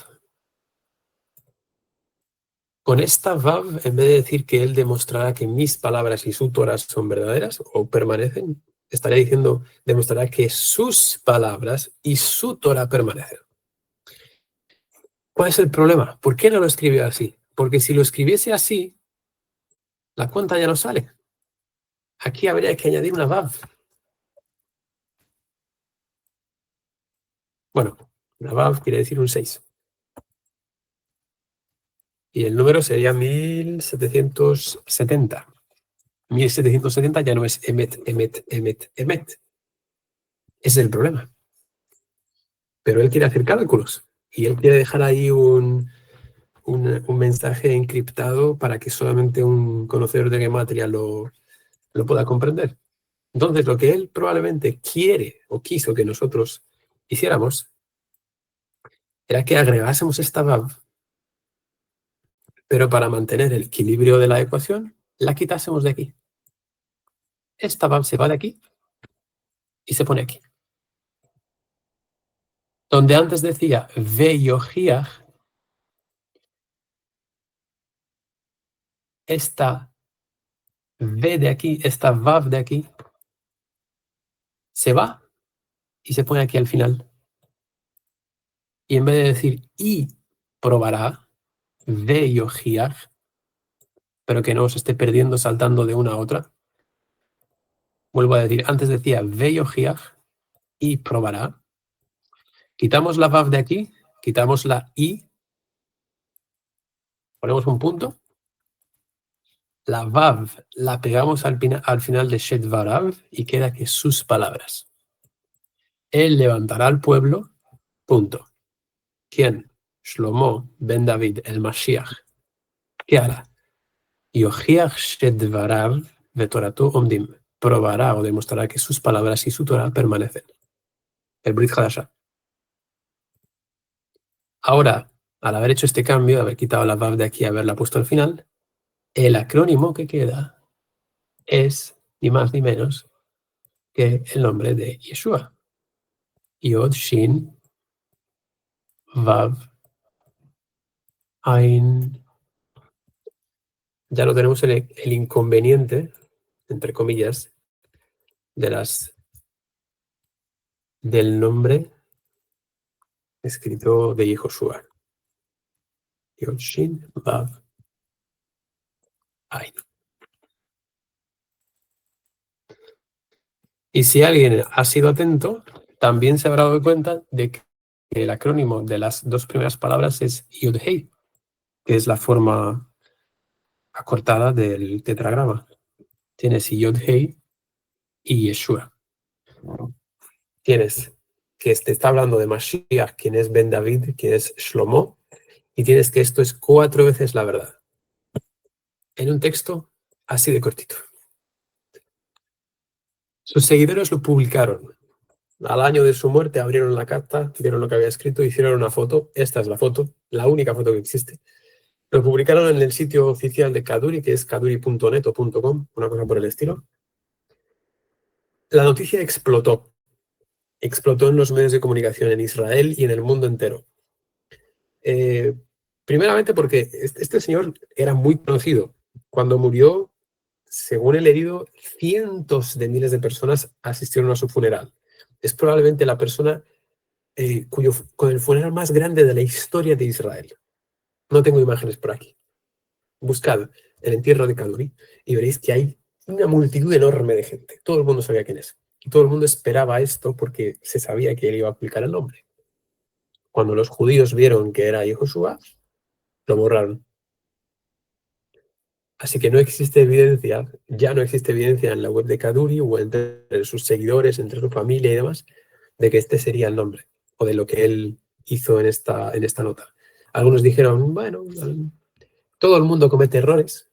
con esta vav, en vez de decir que él demostrará que mis palabras y su Torah son verdaderas o permanecen, estaría diciendo, demostrará que sus palabras y su Torah permanecen. ¿Cuál es el problema? ¿Por qué no lo escribió así? Porque si lo escribiese así, la cuenta ya no sale. Aquí habría que añadir una vav. Bueno, una vav quiere decir un 6. Y el número sería 1770. 1770 ya no es emet, emet, emet, emet. Ese es el problema. Pero él quiere hacer cálculos. Y él quiere dejar ahí un mensaje encriptado para que solamente un conocedor de gematria lo pueda comprender. Entonces, lo que él probablemente quiere o quiso que nosotros hiciéramos era que agregásemos esta vav, pero para mantener el equilibrio de la ecuación, la quitásemos de aquí. Esta vav se va de aquí y se pone aquí. Donde antes decía veyojiach, esta v de aquí, esta vav de aquí, se va y se pone aquí al final. Y en vez de decir y probará, veyojiach, pero que no os esté perdiendo saltando de una a otra, vuelvo a decir, antes decía veyojiach y probará. Quitamos la vav de aquí, quitamos la i, ponemos un punto. La vav la pegamos al final de Shedvarav y queda que sus palabras. Él levantará al pueblo, punto. ¿Quién? Shlomo ben David, el Mashiach. ¿Qué hará? Yojiach Shedvarav vetoratu omdim. Probará o demostrará que sus palabras y su Torah permanecen. El Brit Hadasha. Ahora, al haber hecho este cambio, haber quitado la vav de aquí y haberla puesto al final, el acrónimo que queda es ni más ni menos que el nombre de Yeshua. Yod, Shin, Vav, Ain. Ya no tenemos el inconveniente, entre comillas, del nombre escrito de Yehoshua. Yod, Shin, Vav, Ain. Y si alguien ha sido atento, también se habrá dado cuenta de que el acrónimo de las dos primeras palabras es Yod-Hei, que es la forma acortada del tetragrama. Tienes Yod-Hei y Yeshua. Tienes que te está hablando de Mashiach, quien es Ben David, quien es Shlomo, y tienes que esto es 4 veces la verdad. En un texto así de cortito. Sus seguidores lo publicaron. Al año de su muerte abrieron la carta, vieron lo que había escrito, hicieron una foto. Esta es la foto, la única foto que existe. Lo publicaron en el sitio oficial de Kaduri, que es kaduri.net o .com, una cosa por el estilo. La noticia explotó. Explotó en los medios de comunicación en Israel y en el mundo entero. Primeramente porque este señor era muy conocido. Cuando murió, según he leído, cientos de miles de personas asistieron a su funeral. Es probablemente la persona con el funeral más grande de la historia de Israel. No tengo imágenes por aquí. Buscad el entierro de Kaduri y veréis que hay una multitud enorme de gente. Todo el mundo sabía quién es. Y todo el mundo esperaba esto porque se sabía que él iba a aplicar el nombre. Cuando los judíos vieron que era Yehoshua, lo borraron. Así que no existe evidencia, ya no existe evidencia en la web de Kaduri o entre sus seguidores, entre su familia y demás, de que este sería el nombre o de lo que él hizo en esta nota. Algunos dijeron, bueno, todo el mundo comete errores.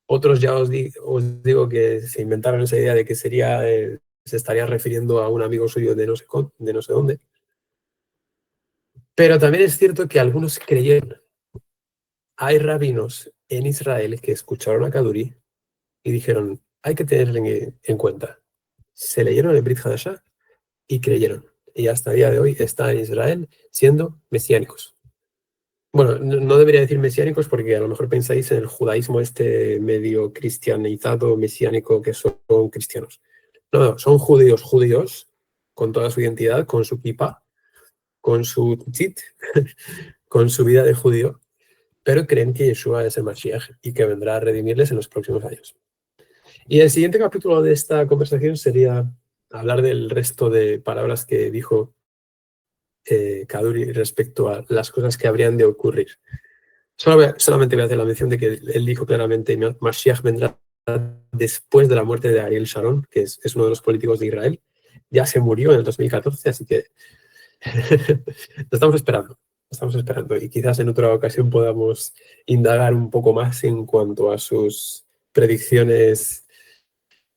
Otros ya os digo que se inventaron esa idea de que sería, se estaría refiriendo a un amigo suyo de no sé dónde. Pero también es cierto que algunos creyeron. Hay rabinos en Israel que escucharon a Kaduri y dijeron, hay que tenerlo en cuenta. Se leyeron el Brit Hadashah y creyeron. Y hasta el día de hoy está en Israel siendo mesiánicos. Bueno, no debería decir mesiánicos porque a lo mejor pensáis en el judaísmo este medio cristianizado, mesiánico, que son cristianos. No, son judíos, con toda su identidad, con su kippah, con su tzitzit, con su vida de judío, pero creen que Yeshua es el Mashiach y que vendrá a redimirles en los próximos años. Y el siguiente capítulo de esta conversación sería hablar del resto de palabras que dijo Kaduri respecto a las cosas que habrían de ocurrir. Solamente voy a hacer la mención de que él dijo claramente que Mashiach vendrá después de la muerte de Ariel Sharon, que es uno de los políticos de Israel. Ya se murió en el 2014, así que lo estamos esperando. Y quizás en otra ocasión podamos indagar un poco más en cuanto a sus predicciones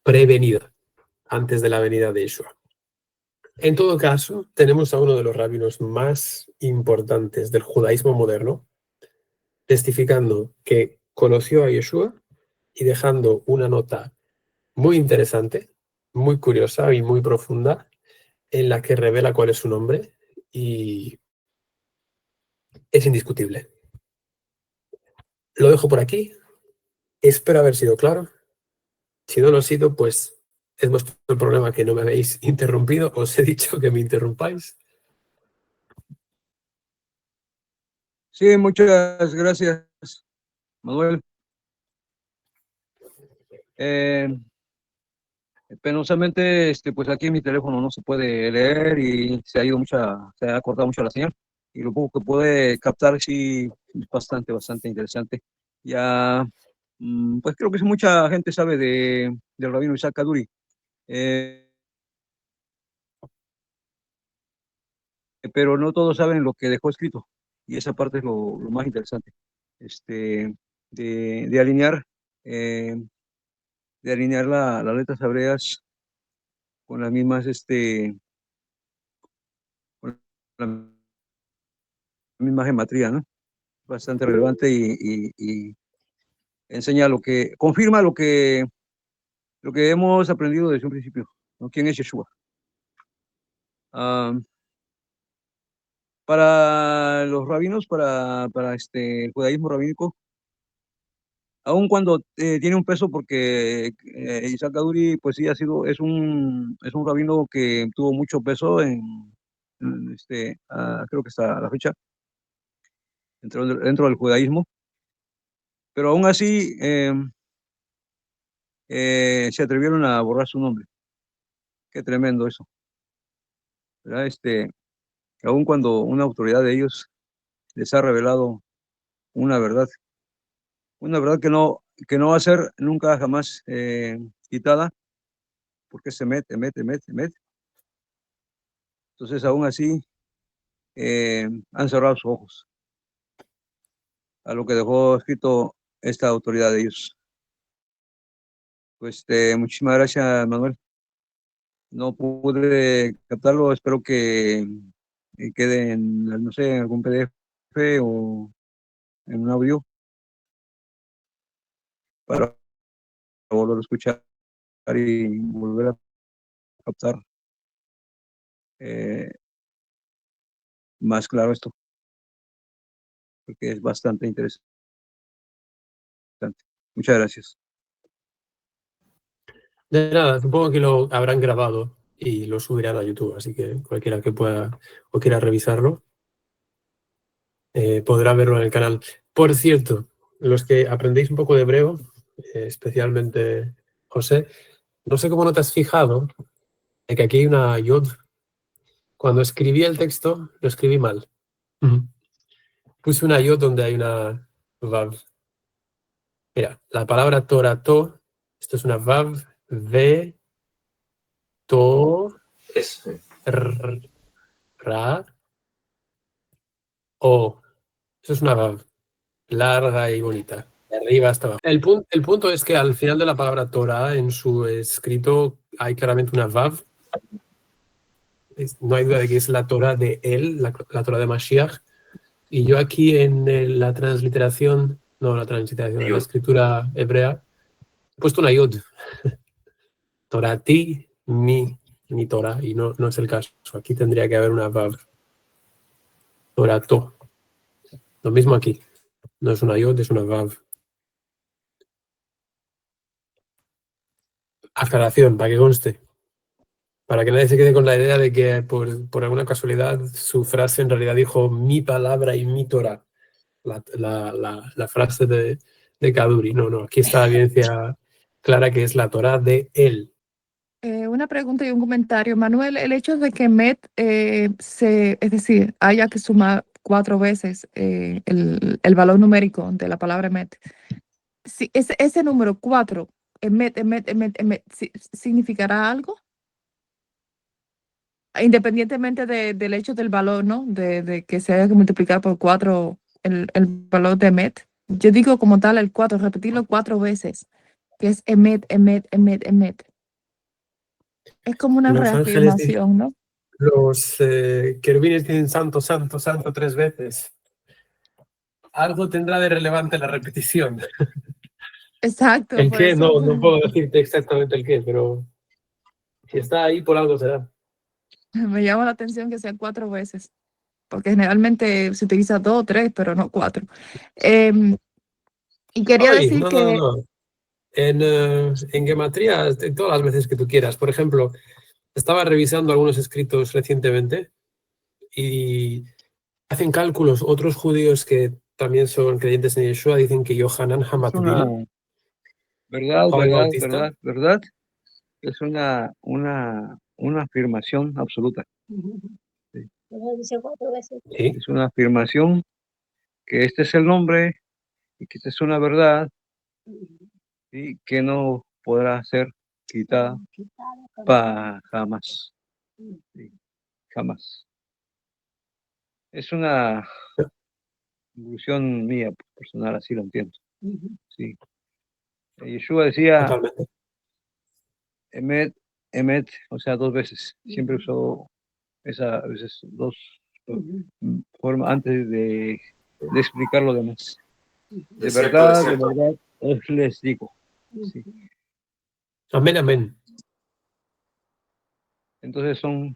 prevenidas antes de la venida de Yeshua. En todo caso, tenemos a uno de los rabinos más importantes del judaísmo moderno, testificando que conoció a Yeshua y dejando una nota muy interesante, muy curiosa y muy profunda, en la que revela cuál es su nombre y es indiscutible. Lo dejo por aquí. Espero haber sido claro. Si no lo he sido, pues es vuestro problema que no me habéis interrumpido. Os he dicho que me interrumpáis. Sí, muchas gracias, Manuel. Penosamente, pues aquí en mi teléfono no se puede leer y se ha cortado mucho la señal. Y lo poco que puede captar, sí, es bastante interesante. Ya, pues creo que mucha gente sabe del rabino Isaac Kaduri. Pero no todos saben lo que dejó escrito. Y esa parte es lo más interesante. De alinear, las letras hebreas con las mismas, con la misma gematría, ¿no? Bastante relevante y enseña confirma lo que hemos aprendido desde un principio, ¿no? ¿Quién es Yeshua? Para los rabinos, para el judaísmo rabínico, aun cuando tiene un peso, porque Isaac Kaduri, pues sí, es un rabino que tuvo mucho peso creo que hasta la fecha, dentro del judaísmo, pero aún así se atrevieron a borrar su nombre. Qué tremendo eso, ¿verdad? Aun cuando una autoridad de ellos les ha revelado una verdad que no va a ser nunca jamás quitada, porque se mete. Entonces, aún así, han cerrado sus ojos a lo que dejó escrito esta autoridad de ellos. Pues muchísimas gracias, Manuel. No pude captarlo, espero que quede no sé, en algún PDF o en un audio para volver a escuchar y volver a captar más claro esto, porque es bastante interesante. Muchas gracias. De nada, supongo que lo habrán grabado y lo subirán a YouTube, así que cualquiera que pueda o quiera revisarlo podrá verlo en el canal. Por cierto, los que aprendéis un poco de hebreo, especialmente José, no sé cómo no te has fijado, que aquí hay una yod. Cuando escribí el texto, lo escribí mal. Puse una yod donde hay una vav. Mira, la palabra torato, esto es una vav, ve, to, Eso. ra, o. Eso es una vav larga y bonita, de arriba hasta abajo. El punto es que al final de la palabra Torah, en su escrito, hay claramente una vav. No hay duda de que es la Torah de él, la Torah de Mashiach. Y yo aquí en la transliteración, en la escritura hebrea, he puesto una yod. Torati, mi Torah, y no es el caso. Aquí tendría que haber una vav. Torato. Lo mismo aquí. No es una yod, es una vav. Aclaración, para que conste. Para que nadie se quede con la idea de que por alguna casualidad su frase en realidad dijo mi palabra y mi Torah. La frase de Kaduri. No, aquí está la evidencia clara que es la Torah de él. Una pregunta y un comentario. Manuel, el hecho de que Met es decir, haya que sumar 4 veces el valor numérico de la palabra Met, si ese número 4, Met, ¿significará algo? Independientemente del hecho del valor, ¿no? De que se haya que multiplicar por 4 el valor de Met. Yo digo como tal el 4, repetirlo 4 veces, que es Emet. Es como una Los ángeles dicen, reafirmación, ¿no? los querubines dicen santo, santo, santo 3 veces. Algo tendrá de relevante la repetición. Exacto, ¿El por qué? eso No puedo decirte exactamente el qué, pero si está ahí por algo será. me llama la atención que sean 4 veces, porque generalmente se utiliza 2 o 3, pero no 4. Y quería Ay, decir que, no. En gematría, todas las veces que tú quieras. Por ejemplo, estaba revisando algunos escritos recientemente y hacen cálculos. Otros judíos que también son creyentes en Yeshua dicen que Yohanan Es una Hamatbil, Juan el verdad, Bautista, es una afirmación absoluta. Sí. sí, Es una afirmación que este es el nombre y que esta es una verdad y que no podrá ser quitada jamás. Sí, jamás. Es una conclusión mía personal, así lo entiendo. Sí. Yeshua decía totalmente. Emet, Emet, o sea, 2 veces. Siempre usó esa veces 2 formas antes de explicar lo demás. De Es cierto, es verdad, cierto. os les digo. Sí. Amén, amén. Entonces son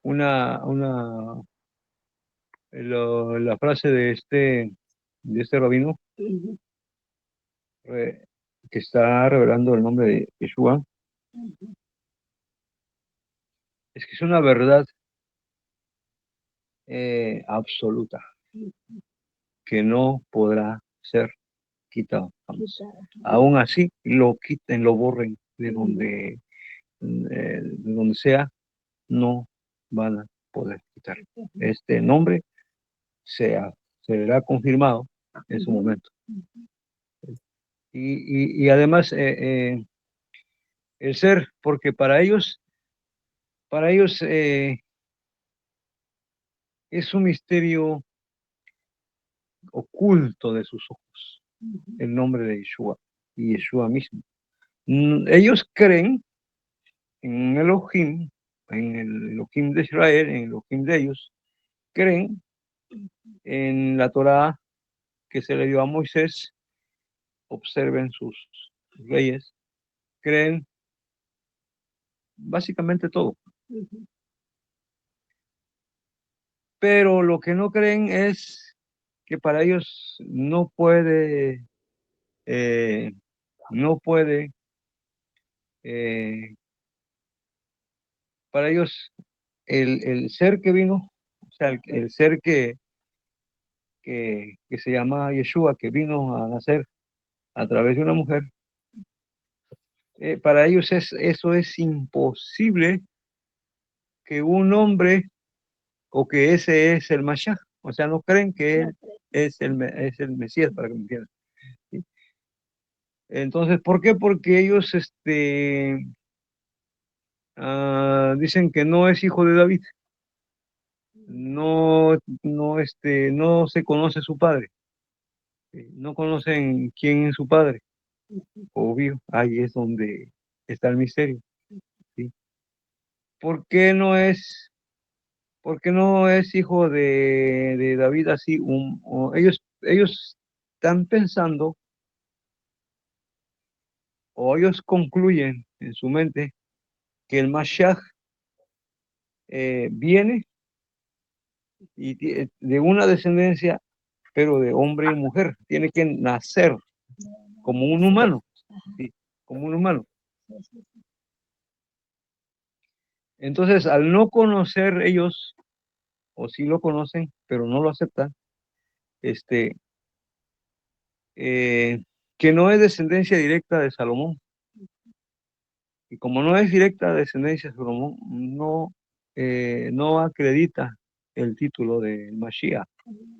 la frase de este rabino que está revelando el nombre de Yeshua, es que es una verdad absoluta que no podrá ser quitado jamás. Aún así lo quiten, lo borren de donde sea, no van a poder quitar. Este nombre será confirmado en su momento. Y además el ser, porque para ellos es un misterio oculto de sus ojos, el nombre de Yeshua y Yeshua mismo. Ellos creen en Elohim, en el Elohim de Israel, en el Elohim de ellos, creen en la Torá que se le dio a Moisés, observen sus leyes, creen básicamente todo. Pero lo que no creen es que para ellos no puede eh, para ellos el ser que vino, o sea, el ser que se llama Yeshua, que vino a nacer a través de una mujer, para ellos eso es imposible que un hombre o que ese es el Mashiach. O sea, no creen que él es el Mesías, para que me entiendan. ¿Sí? Entonces, ¿por qué? Porque ellos dicen que no es hijo de David. No, no se conoce su padre. No conocen quién es su padre. Obvio, ahí es donde está el misterio. ¿Sí? ¿Por qué no es hijo de David así? Ellos están pensando, o ellos concluyen en su mente, que el Mashiach viene de una descendencia, pero de hombre y mujer. Tiene que nacer como un humano. ¿Sí? Como un humano. Entonces, al no conocer ellos, o sí lo conocen, pero no lo aceptan, que no es descendencia directa de Salomón. Y como no es directa descendencia de Salomón, no acredita el título de Mashiach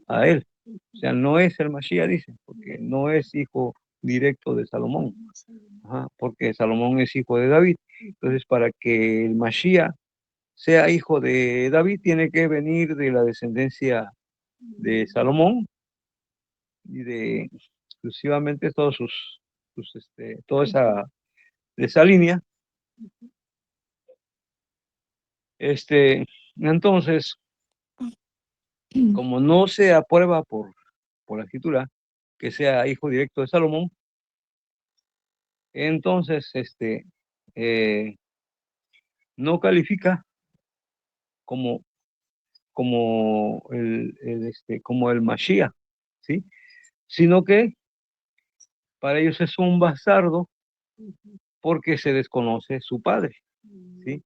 a él. O sea, no es el Mashiach, dicen, porque no es hijo directo de Salomón. Ajá, porque Salomón es hijo de David. Entonces, para que el Mashiach sea hijo de David, tiene que venir de la descendencia de Salomón y de exclusivamente todos toda esa línea. Entonces, como no se aprueba por la escritura que sea hijo directo de Salomón, entonces no califica como el Mashiach, ¿sí? Sino que para ellos es un bastardo porque se desconoce su padre, ¿sí?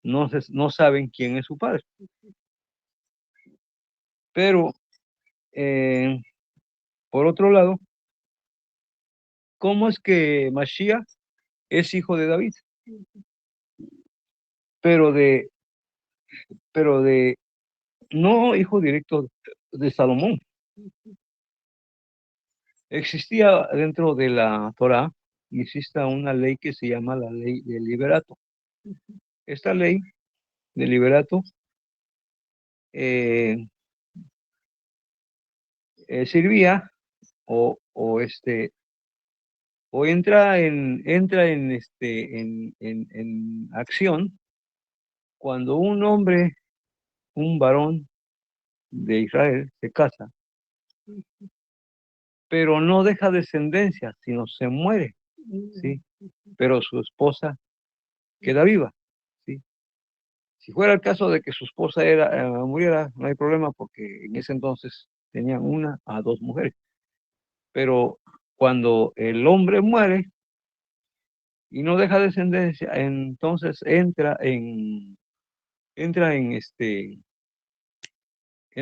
No saben quién es su padre. Pero, por otro lado, ¿cómo es que Mashiach es hijo de David? Pero no hijo directo de Salomón. Existía dentro de la Torá, existe una ley que se llama la ley del liberato. Esta ley del liberato servía o entra en acción cuando un hombre, un varón de Israel se casa, pero no deja descendencia, sino se muere, ¿sí? Pero su esposa queda viva, ¿sí? Si fuera el caso de que su esposa muriera, no hay problema porque en ese entonces tenían 1 a 2 mujeres. Pero cuando el hombre muere y no deja descendencia, entonces entra en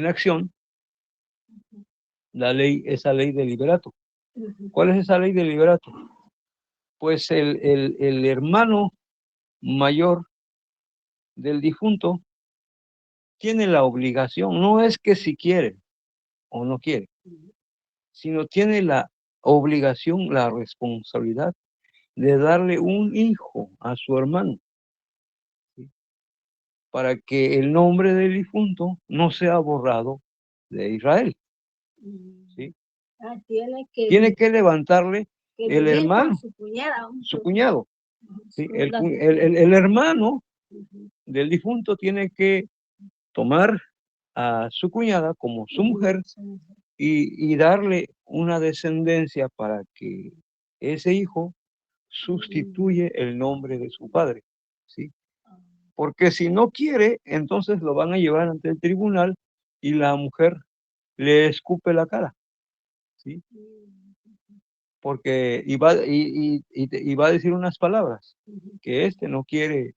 acción esa ley de liberato. ¿Cuál es esa ley de liberato? Pues el hermano mayor del difunto tiene la obligación, no es que si quiere o no quiere, sino tiene la obligación, la responsabilidad de darle un hijo a su hermano, ¿sí? Para que el nombre del difunto no sea borrado de Israel, ¿sí? Tiene que levantarle el hermano, su cuñado, ¿sí? El hermano del difunto tiene que tomar a su cuñada como su mujer y darle una descendencia para que ese hijo sustituye el nombre de su padre, ¿sí? Porque si no quiere, entonces lo van a llevar ante el tribunal y la mujer le escupe la cara, ¿sí? Porque iba a decir unas palabras que no quiere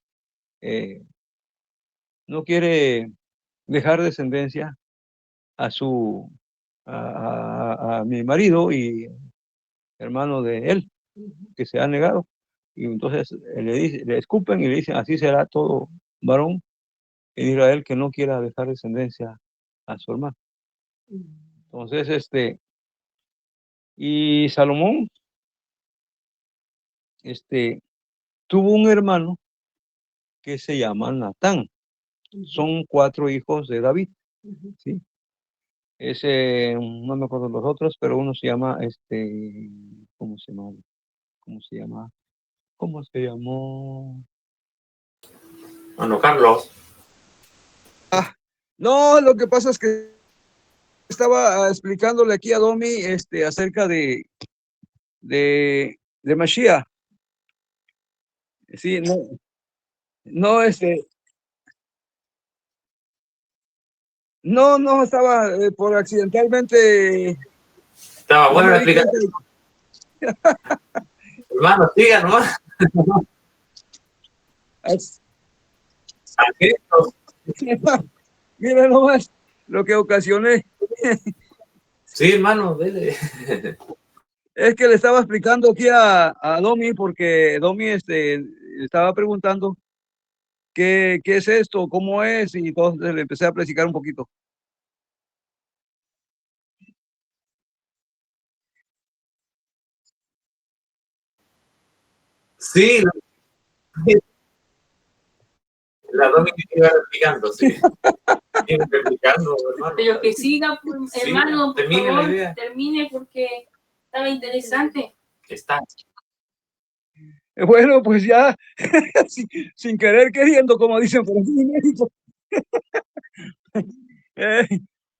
dejar descendencia a mi marido y hermano de él, que se ha negado. Y entonces le escupen y le dicen, así será todo varón en Israel que no quiera dejar descendencia a su hermano. Entonces, y Salomón, tuvo un hermano que se llama Natán. Son 4 hijos de David, ¿sí? No me acuerdo los otros, pero uno se llama, ¿cómo se llama? ¿Cómo se llama? ¿Cómo se llamó? Bueno, Carlos. No, lo que pasa es que estaba explicándole aquí a Domi, acerca de Mashiach. Sí, no, no, no, estaba por accidentalmente. Estaba No bueno me la di cuenta. explicación. Hermano, siga nomás. Mira nomás lo que ocasioné. Sí, hermano, dele. Es que le estaba explicando aquí a Domi, porque Domi estaba preguntando qué es esto, cómo es, y entonces le empecé a platicar un poquito. Sí, la Dominica iba replicando, sí. Iba replicando, hermano. Pero que siga, pues, Sí, hermano, por termine favor, la idea. termine porque estaba interesante. Está. Bueno, pues ya, sin querer queriendo, como dicen por aquí en México.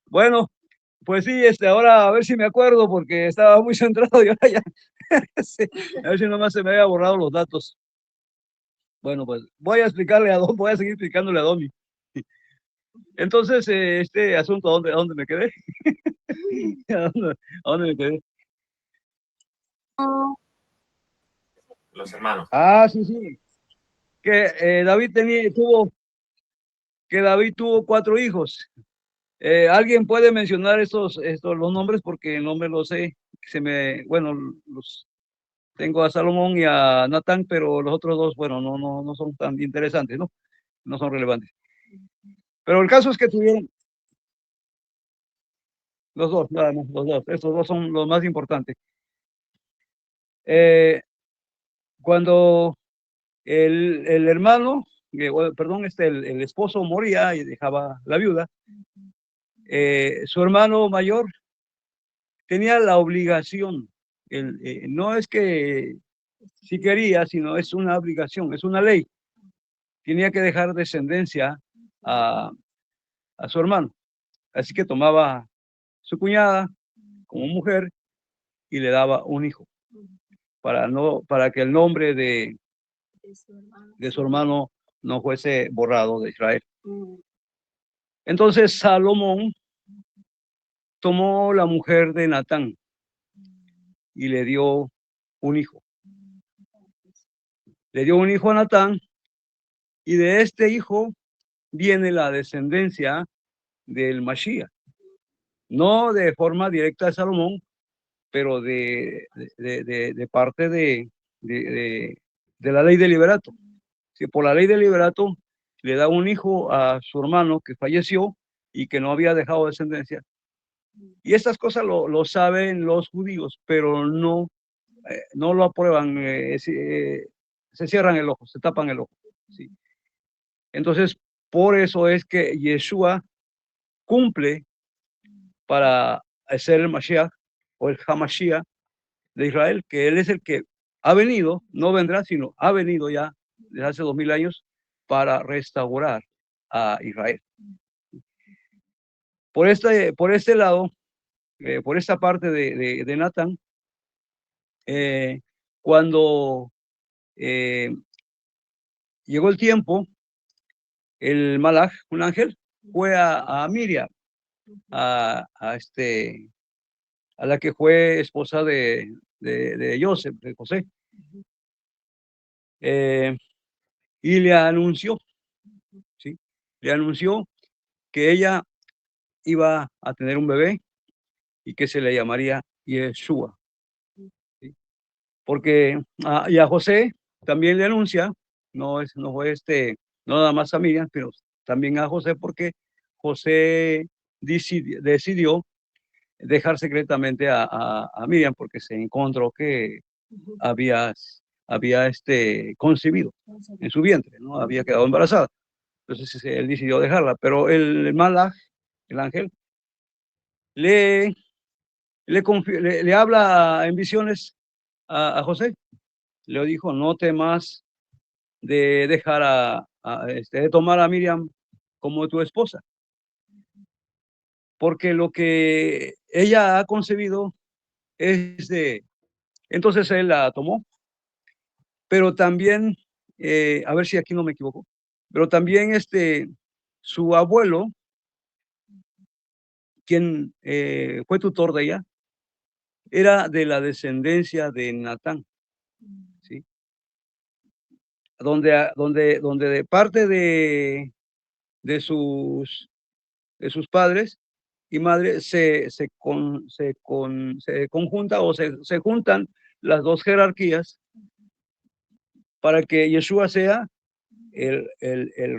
Bueno, pues sí, ahora a ver si me acuerdo, porque estaba muy centrado y ahora ya, sí, a ver si nomás se me había borrado los datos. Bueno, pues voy a explicarle voy a seguir explicándole a Domi. Entonces, este asunto, ¿a dónde me quedé? ¿A dónde me quedé? Los hermanos. Sí. Que David tuvo 4 hijos. ¿Alguien puede mencionar estos los nombres? Porque no me los sé. Bueno, los tengo a Salomón y a Natán, pero los otros 2, bueno, no son tan interesantes, ¿no? No son relevantes. Pero el caso es que tuvieron los 2, nada más, los 2. Estos 2 son los más importantes. Cuando el hermano, perdón, el esposo moría y dejaba la viuda, su hermano mayor tenía la obligación, no es que si quería, sino es una obligación, es una ley. Tenía que dejar descendencia a su hermano. Así que tomaba su cuñada como mujer y le daba un hijo, para que el nombre de su hermano no fuese borrado de Israel. Entonces Salomón tomó la mujer de Natán y le dio un hijo. Le dio un hijo a Natán, y de este hijo viene la descendencia del Mashiach. No de forma directa de Salomón, pero de parte de la ley de liberato. Si por la ley de liberato le da un hijo a su hermano que falleció y que no había dejado descendencia. Y estas cosas lo saben los judíos, pero no lo aprueban, se cierran el ojo, se tapan el ojo. ¿Sí? Entonces, por eso es que Yeshua cumple para ser el Mashiach o el Hamashiach de Israel, que él es el que ha venido, no vendrá, sino ha venido ya desde hace 2000 años para restaurar a Israel. Por este lado, por esta parte de Natán, cuando llegó el tiempo, el Malach, un ángel, fue a Miriam, a la que fue esposa de Joseph, de José, y le anunció, ¿sí? Le anunció que ella iba a tener un bebé y que se le llamaría Yeshua, ¿sí? Porque y a José también le anuncia, no fue no nada más a Miriam, también a José, porque José decidió dejar secretamente a Miriam, porque se encontró que había concebido en su vientre, ¿no? Había quedado embarazada. Entonces él decidió dejarla, pero el malaj, el ángel, le habla en visiones a José. Le dijo, no temas de dejar de tomar a Miriam como tu esposa, porque lo que ella ha concebido es de... Entonces él la tomó, pero también, a ver si aquí no me equivoco, pero también su abuelo, quien fue tutor de ella, era de la descendencia de Natán, ¿sí? Donde de parte de sus padres y madre se conjunta o se juntan las dos jerarquías para que Yeshua sea el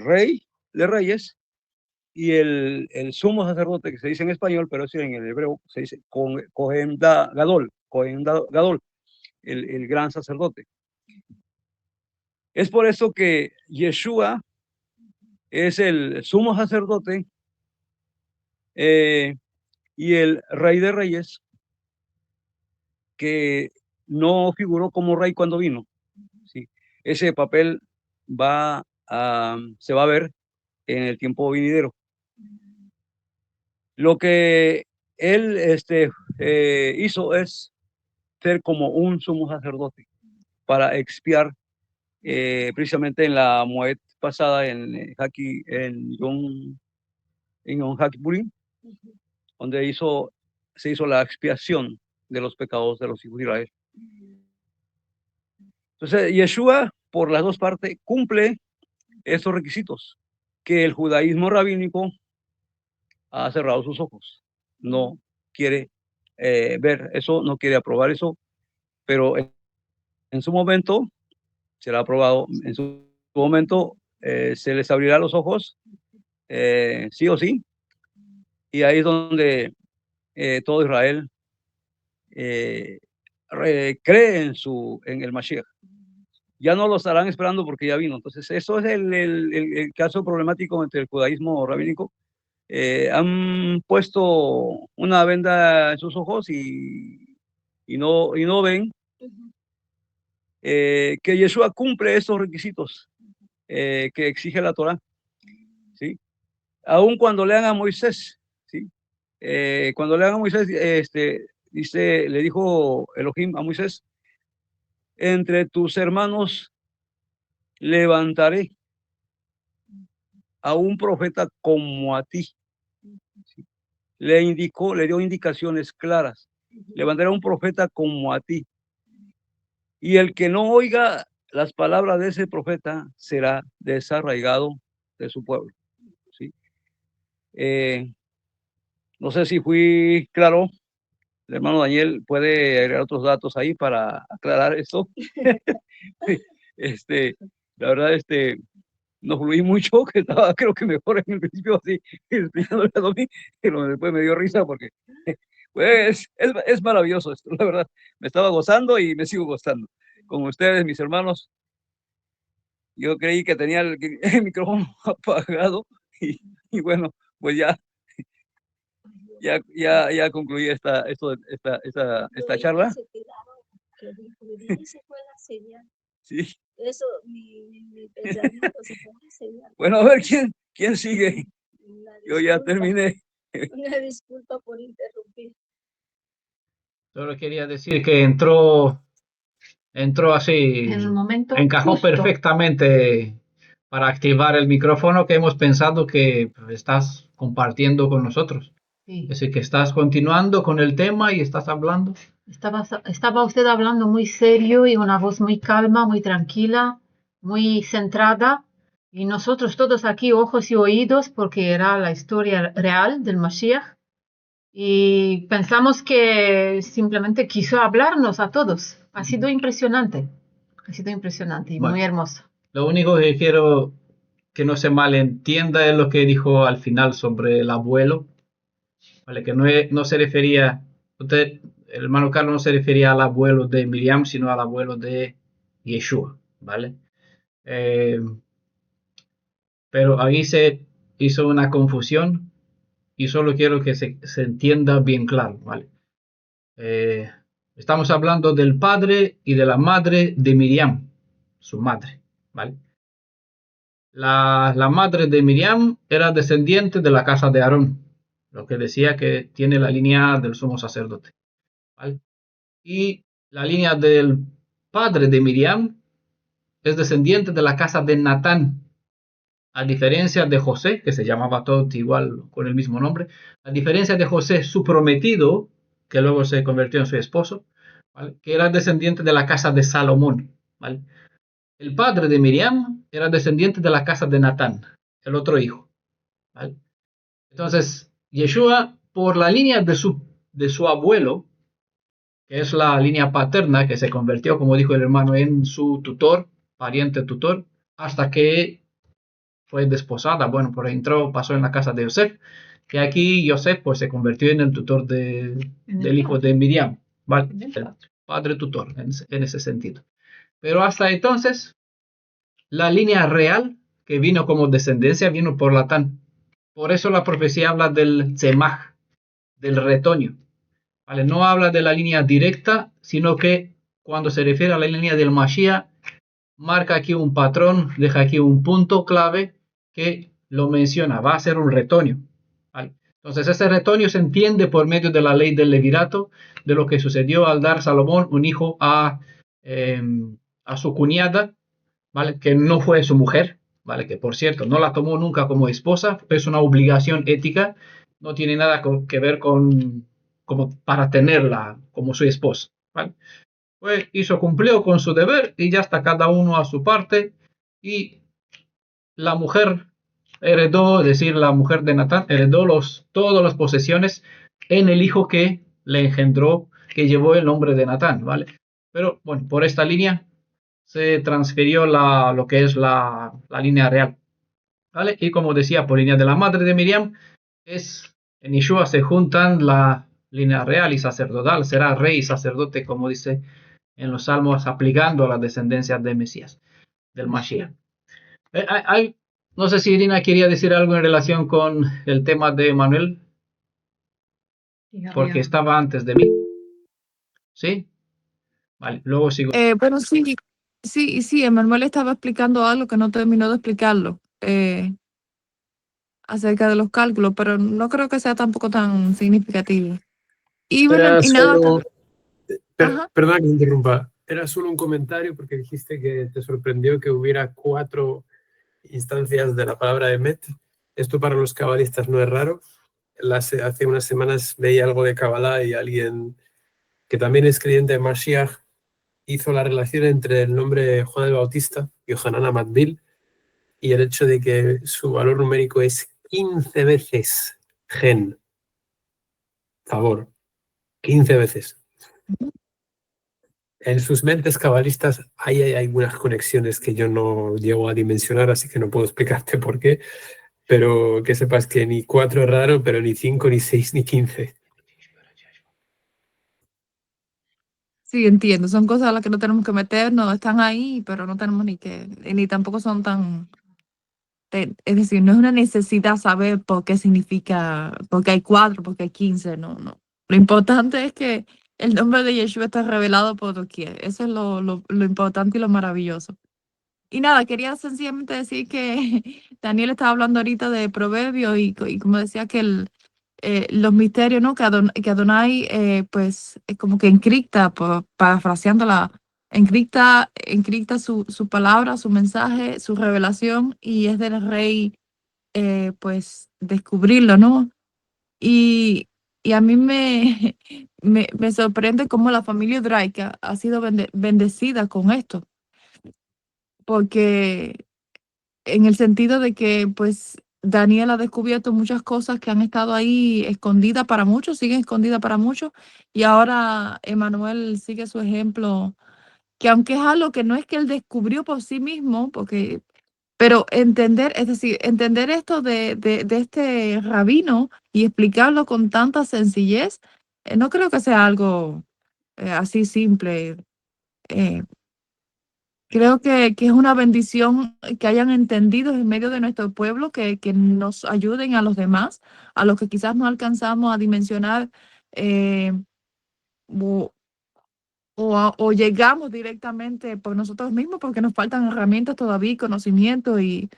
rey de reyes y el sumo sacerdote, que se dice en español, pero en el hebreo se dice Cohen Gadol, el gran sacerdote. Es por eso que Yeshua es el sumo sacerdote y el rey de reyes, que no figuró como rey cuando vino, ¿sí? Ese papel se va a ver en el tiempo venidero. Lo que él hizo es ser como un sumo sacerdote para expiar precisamente en la Moed pasada en Yom Kippurim, donde se hizo la expiación de los pecados de los hijos de Israel. Entonces, Yeshua, por las dos partes, cumple esos requisitos que el judaísmo rabínico ha cerrado sus ojos. No quiere ver eso, no quiere aprobar eso, pero en su momento será aprobado, en su momento se les abrirá los ojos, sí o sí, y ahí es donde todo Israel cree en el Mashiach. Ya no lo estarán esperando porque ya vino. Entonces, eso es el caso problemático entre el judaísmo rabínico. Han puesto una venda en sus ojos y no ven que Yeshua cumple esos requisitos que exige la Torah, ¿sí? Aun cuando lean a Moisés, ¿sí? Cuando lean a Moisés, le dijo Elohim a Moisés, entre tus hermanos levantaré a un profeta como a ti. ¿Sí? Le dio indicaciones claras. Levantaré a un profeta como a ti. Y el que no oiga las palabras de ese profeta será desarraigado de su pueblo. ¿Sí? No sé si fui claro. El hermano Daniel puede agregar otros datos ahí para aclarar esto. La verdad, no fluí mucho, que estaba creo que mejor en el principio así, explicándole a Domi, pero después me dio risa porque pues es maravilloso esto, la verdad. Me estaba gozando y me sigo gozando. Con ustedes, mis hermanos, yo creí que tenía el micrófono apagado y bueno, pues ya concluí esta charla. Sí. Eso, mi pensamiento se fue a enseñar. Bueno, a ver quién sigue. Yo ya terminé. Una disculpa por interrumpir. Solo quería decir que entró así, En el momento encajó justo. perfectamente para activar el micrófono que hemos pensado que estás compartiendo con nosotros. Sí. Es decir, que estás continuando con el tema y estás hablando. Estaba usted hablando muy serio y una voz muy calma, muy tranquila, muy centrada. Y nosotros todos aquí, ojos y oídos, porque era la historia real del Mashiach. Y pensamos que simplemente quiso hablarnos a todos. Ha sido impresionante y Bueno. muy hermoso. Lo único que quiero que no se malentienda es lo que dijo al final sobre el abuelo, ¿vale? Que no se refería, el hermano Carlos no se refería al abuelo de Miriam, sino al abuelo de Yeshua, ¿vale? Pero ahí se hizo una confusión y solo quiero que se entienda bien claro, ¿vale? Estamos hablando del padre y de la madre de Miriam, su madre, ¿vale? La madre de Miriam era descendiente de la casa de Aarón, lo que decía que tiene la línea del sumo sacerdote, ¿vale? Y la línea del padre de Miriam es descendiente de la casa de Natán, a diferencia de José, que se llamaba todo igual con el mismo nombre, a diferencia de José, su prometido, que luego se convirtió en su esposo, ¿vale? Que era descendiente de la casa de Salomón, ¿vale? El padre de Miriam era descendiente de la casa de Natán, el otro hijo, ¿vale? Entonces, Yeshua, por la línea de su abuelo, que es la línea paterna, que se convirtió, como dijo el hermano, en su tutor, pariente tutor, hasta que fue desposada, bueno, por entró, pasó en la casa de Yosef, que aquí Yosef pues se convirtió en el tutor del hijo de Miriam, ¿vale? El padre tutor, en ese sentido. Pero hasta entonces, la línea real que vino como descendencia vino por Latán. Por eso la profecía habla del tzemach, del retoño, ¿vale? No habla de la línea directa, sino que cuando se refiere a la línea del Mashiach, marca aquí un patrón, deja aquí un punto clave que lo menciona, va a ser un retoño, ¿vale? Entonces ese retoño se entiende por medio de la ley del levirato, de lo que sucedió al dar Salomón un hijo a su cuñada, ¿vale? Que no fue su mujer, ¿vale? Que por cierto no la tomó nunca como esposa, es una obligación ética, no tiene nada que ver con como para tenerla como su esposa, ¿vale? Pues cumplió con su deber y ya está cada uno a su parte, y la mujer heredó, es decir, la mujer de Natán heredó todas las posesiones en el hijo que le engendró, que llevó el nombre de Natán, ¿vale? Pero bueno, por esta línea se transfirió lo que es la línea real, ¿vale? Y como decía, por línea de la madre de Miriam, en Yeshua se juntan la línea real y sacerdotal, será rey y sacerdote, como dice en los salmos, aplicando a la descendencia de Mesías, del Mashiach. No sé si Irina quería decir algo en relación con el tema de Manuel, porque estaba antes de mí. ¿Sí? Vale, luego sigo. Bueno, sí, Emanuel estaba explicando algo que no terminó de explicarlo acerca de los cálculos, pero no creo que sea tampoco tan significativo. Y bueno, Era y nada. solo, Ajá. perdona que te interrumpa, era solo un comentario porque dijiste que te sorprendió que hubiera 4 instancias de la palabra Emet. Esto para los cabalistas no es raro. Hace unas semanas veía algo de Kabbalah y alguien que también es creyente de Mashiach hizo la relación entre el nombre de Juan el Bautista, Yohanan Amatbil, y el hecho de que su valor numérico es 15 veces gen. Favor, 15 veces. En sus mentes cabalistas hay algunas conexiones que yo no llego a dimensionar, así que no puedo explicarte por qué, pero que sepas que ni 4 es raro, pero ni 5, ni 6, ni 15. Sí, entiendo. Son cosas a las que no tenemos que meternos, están ahí, pero no tenemos ni tampoco son tan, es decir, no es una necesidad saber por qué significa, porque hay 4, porque hay 15, no. Lo importante es que el nombre de Yeshua está revelado por doquier. Eso es lo importante y lo maravilloso. Y nada, quería sencillamente decir que Daniel estaba hablando ahorita de proverbios y como decía que los misterios, ¿no? Que Adonai pues como que encripta, parafraseándola, encripta su palabra, su mensaje, su revelación, y es del rey pues descubrirlo, ¿no? Y a mí me sorprende cómo la familia hebraica ha sido bendecida con esto, porque en el sentido de que pues Daniel ha descubierto muchas cosas que han estado ahí escondidas para muchos, siguen escondidas para muchos, y ahora Emanuel sigue su ejemplo, que aunque es algo que no es que él descubrió por sí mismo, porque Pero entender, es decir, entender esto de este rabino y explicarlo con tanta sencillez, no creo que sea algo así simple. eh, Creo que es una bendición que hayan entendido en medio de nuestro pueblo, que nos ayuden a los demás, a los que quizás no alcanzamos a dimensionar eh, o, o llegamos directamente por nosotros mismos porque nos faltan herramientas todavía y conocimiento y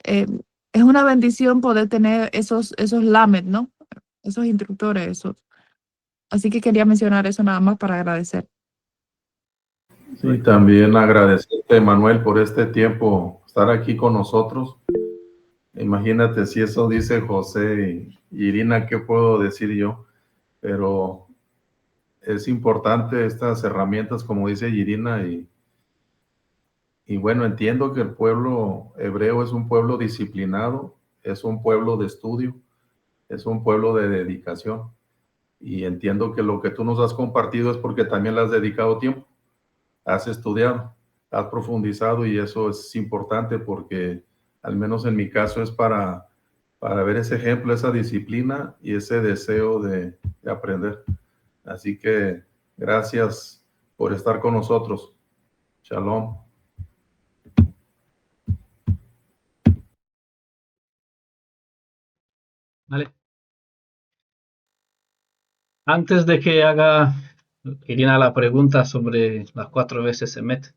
eh, es una bendición poder tener esos lamed, ¿no? Esos instructores, esos. Así que quería mencionar eso nada más para agradecer. Sí, también agradecerte, Manuel, por este tiempo, estar aquí con nosotros. Imagínate si eso dice José y Irina, ¿qué puedo decir yo? Pero es importante estas herramientas, como dice Irina, y bueno, entiendo que el pueblo hebreo es un pueblo disciplinado, es un pueblo de estudio, es un pueblo de dedicación. Y entiendo que lo que tú nos has compartido es porque también le has dedicado tiempo, has estudiado, has profundizado y eso es importante porque al menos en mi caso es para ver ese ejemplo, esa disciplina y ese deseo de aprender. Así que gracias por estar con nosotros. Shalom. ¿Vale? Antes de que haga Irina la pregunta sobre las 4 veces Emet,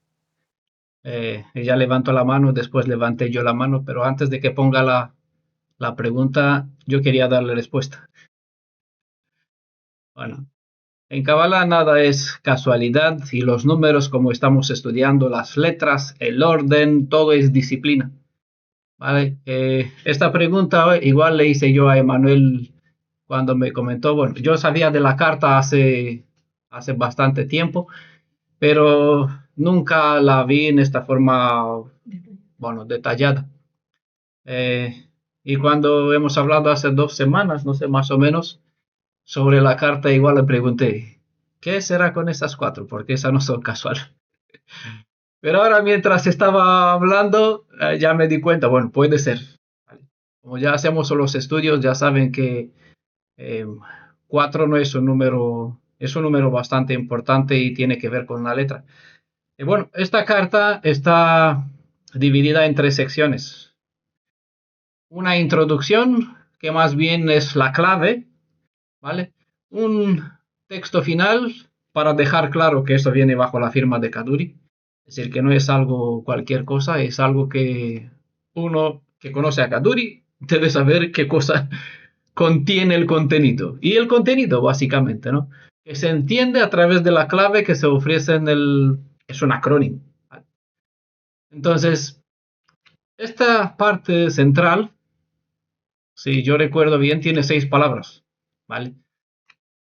ella levantó la mano, después levanté yo la mano, pero antes de que ponga la pregunta, yo quería darle respuesta. Bueno, en Kabbalah nada es casualidad y los números, como estamos estudiando, las letras, el orden, todo es disciplina. ¿Vale? Esta pregunta igual le hice yo a Emanuel cuando me comentó, bueno, yo sabía de la carta hace bastante tiempo, pero nunca la vi en esta forma, bueno, detallada. Y cuando hemos hablado hace 2 semanas, no sé, más o menos, sobre la carta, igual le pregunté, ¿qué será con esas 4? Porque esas no son casuales. Pero ahora mientras estaba hablando, ya me di cuenta, bueno, puede ser. Como ya hacemos los estudios, ya saben que 4 no es un número bastante importante y tiene que ver con una letra. Y bueno, esta carta está dividida en 3 secciones. Una introducción, que más bien es la clave, ¿vale? Un texto final para dejar claro que esto viene bajo la firma de Kaduri. Es decir, que no es algo cualquier cosa, es algo que uno que conoce a Kaduri debe saber qué cosa contiene el contenido. Y el contenido, básicamente, ¿no? Que se entiende a través de la clave que se ofrece es un acrónimo. Entonces, esta parte central, si yo recuerdo bien, tiene 6 palabras, ¿vale?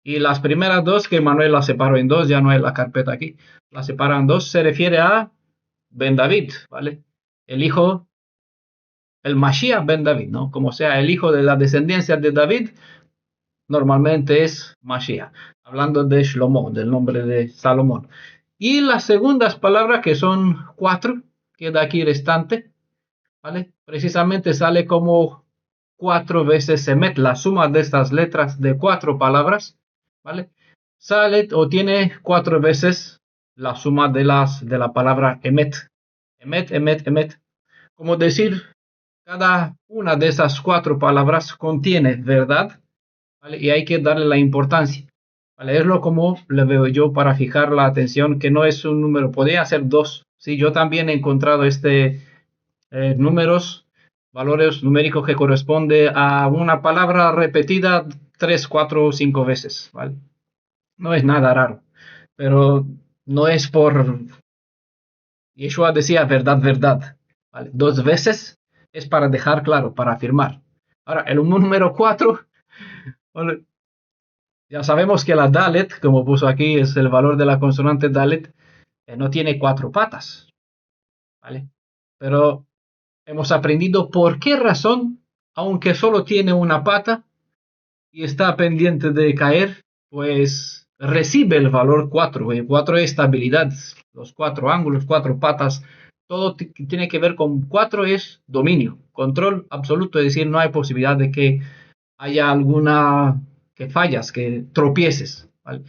Y las primeras 2, que Manuel las separó en 2, ya no hay la carpeta aquí, las separan en 2, se refiere a Ben David, ¿vale? El hijo, el Mashiach Ben David, ¿no? Como sea, el hijo de la descendencia de David, normalmente es Mashiach, hablando de Shlomo, del nombre de Salomón. Y las segundas palabras, que son 4, queda aquí restante, ¿vale? Precisamente sale como 4 veces Emet, la suma de estas letras de 4 palabras, ¿vale? Sale o tiene 4 veces la suma de la palabra Emet. Emet, Emet, Emet. Como decir, cada una de esas 4 palabras contiene verdad, ¿vale? Y hay que darle la importancia. Al leerlo como le veo yo para fijar la atención, que no es un número, podría ser 2. Sí, yo también he encontrado números, valores numéricos que corresponde a una palabra repetida 3, 4 o 5 veces, ¿vale? No es nada raro, pero no es por... Yeshua decía verdad, verdad, ¿vale? 2 veces es para dejar claro, para afirmar. Ahora, el número 4, ¿vale? Ya sabemos que la Dalet, como puso aquí, es el valor de la consonante Dalet, no tiene 4 patas, ¿vale? Pero hemos aprendido por qué razón, aunque solo tiene una pata y está pendiente de caer, pues recibe el valor 4. El 4 es estabilidad, los 4 ángulos, 4 patas, todo tiene que ver con 4 es dominio, control absoluto, es decir, no hay posibilidad de que haya alguna que fallas, que tropieces, ¿vale?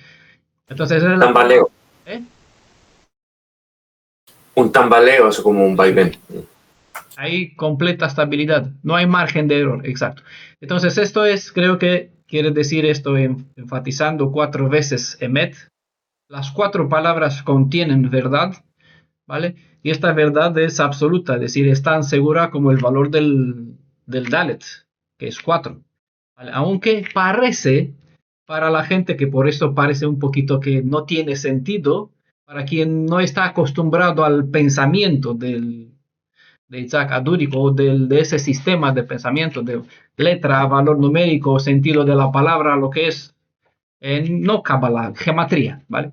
Entonces, esa es la... Tambaleo. ¿Eh? Un tambaleo, eso como un vaivén. Hay completa estabilidad, no hay margen de error, exacto. Entonces, esto es, creo que quiere decir esto enfatizando 4 veces emet. Las 4 palabras contienen verdad, ¿vale? Y esta verdad es absoluta, es decir, es tan segura como el valor del Dalet, que es 4. ¿Vale? Aunque parece, para la gente que por eso parece un poquito que no tiene sentido, para quien no está acostumbrado al pensamiento de Isaac Adúrico o de ese sistema de pensamiento de letra, valor numérico, sentido de la palabra, lo que es, no Kabbalah, gematría, ¿vale?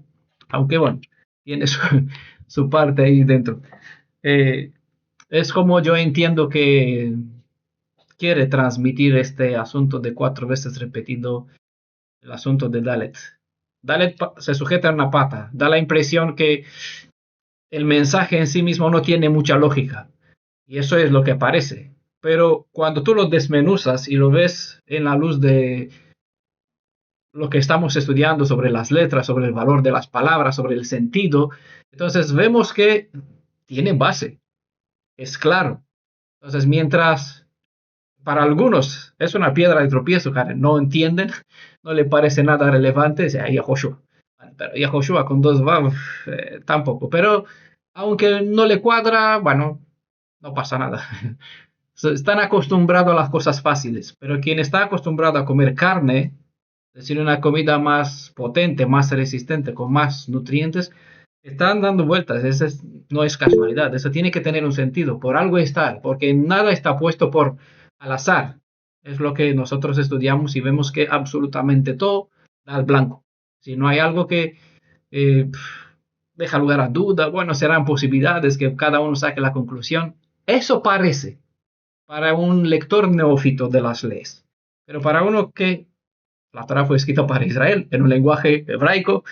Aunque bueno, tiene su parte ahí dentro. Es como yo entiendo que quiere transmitir este asunto de 4 veces repetido el asunto de Dalet. Dalet se sujeta a una pata, da la impresión que el mensaje en sí mismo no tiene mucha lógica. Y eso es lo que parece. Pero cuando tú lo desmenuzas y lo ves en la luz de lo que estamos estudiando sobre las letras, sobre el valor de las palabras, sobre el sentido, entonces vemos que tiene base, es claro. Entonces, mientras para algunos es una piedra de tropiezo, Karen, no entienden, no le parece nada relevante, es Yahoshua. Pero Yahoshua con 2 vav tampoco. Pero aunque no le cuadra, bueno, no pasa nada. Están acostumbrados a las cosas fáciles, pero quien está acostumbrado a comer carne, es decir, una comida más potente, más resistente, con más nutrientes, están dando vueltas. Eso no es casualidad, eso tiene que tener un sentido, por algo está, porque nada está puesto por al azar. Es lo que nosotros estudiamos y vemos que absolutamente todo da al blanco. Si no hay algo que deja lugar a duda, bueno, serán posibilidades que cada uno saque la conclusión. Eso parece para un lector neófito de las leyes, pero para uno que la Torah fue escrita para Israel en un lenguaje hebraico,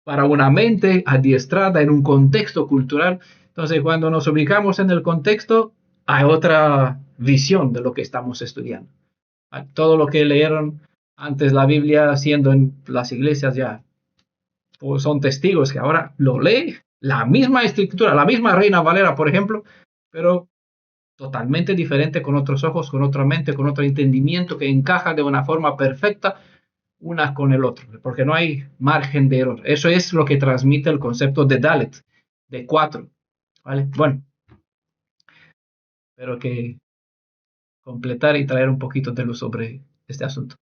para una mente adiestrada en un contexto cultural. Entonces, cuando nos ubicamos en el contexto, hay otra visión de lo que estamos estudiando. Todo lo que leyeron antes la Biblia, siendo en las iglesias ya, pues son testigos que ahora lo lee la misma escritura, la misma Reina Valera, por ejemplo, pero totalmente diferente, con otros ojos, con otra mente, con otro entendimiento que encaja de una forma perfecta una con el otro, porque no hay margen de error. Eso es lo que transmite el concepto de Dalet, de 4. ¿Vale? Bueno, espero que completar y traer un poquito de luz sobre este asunto.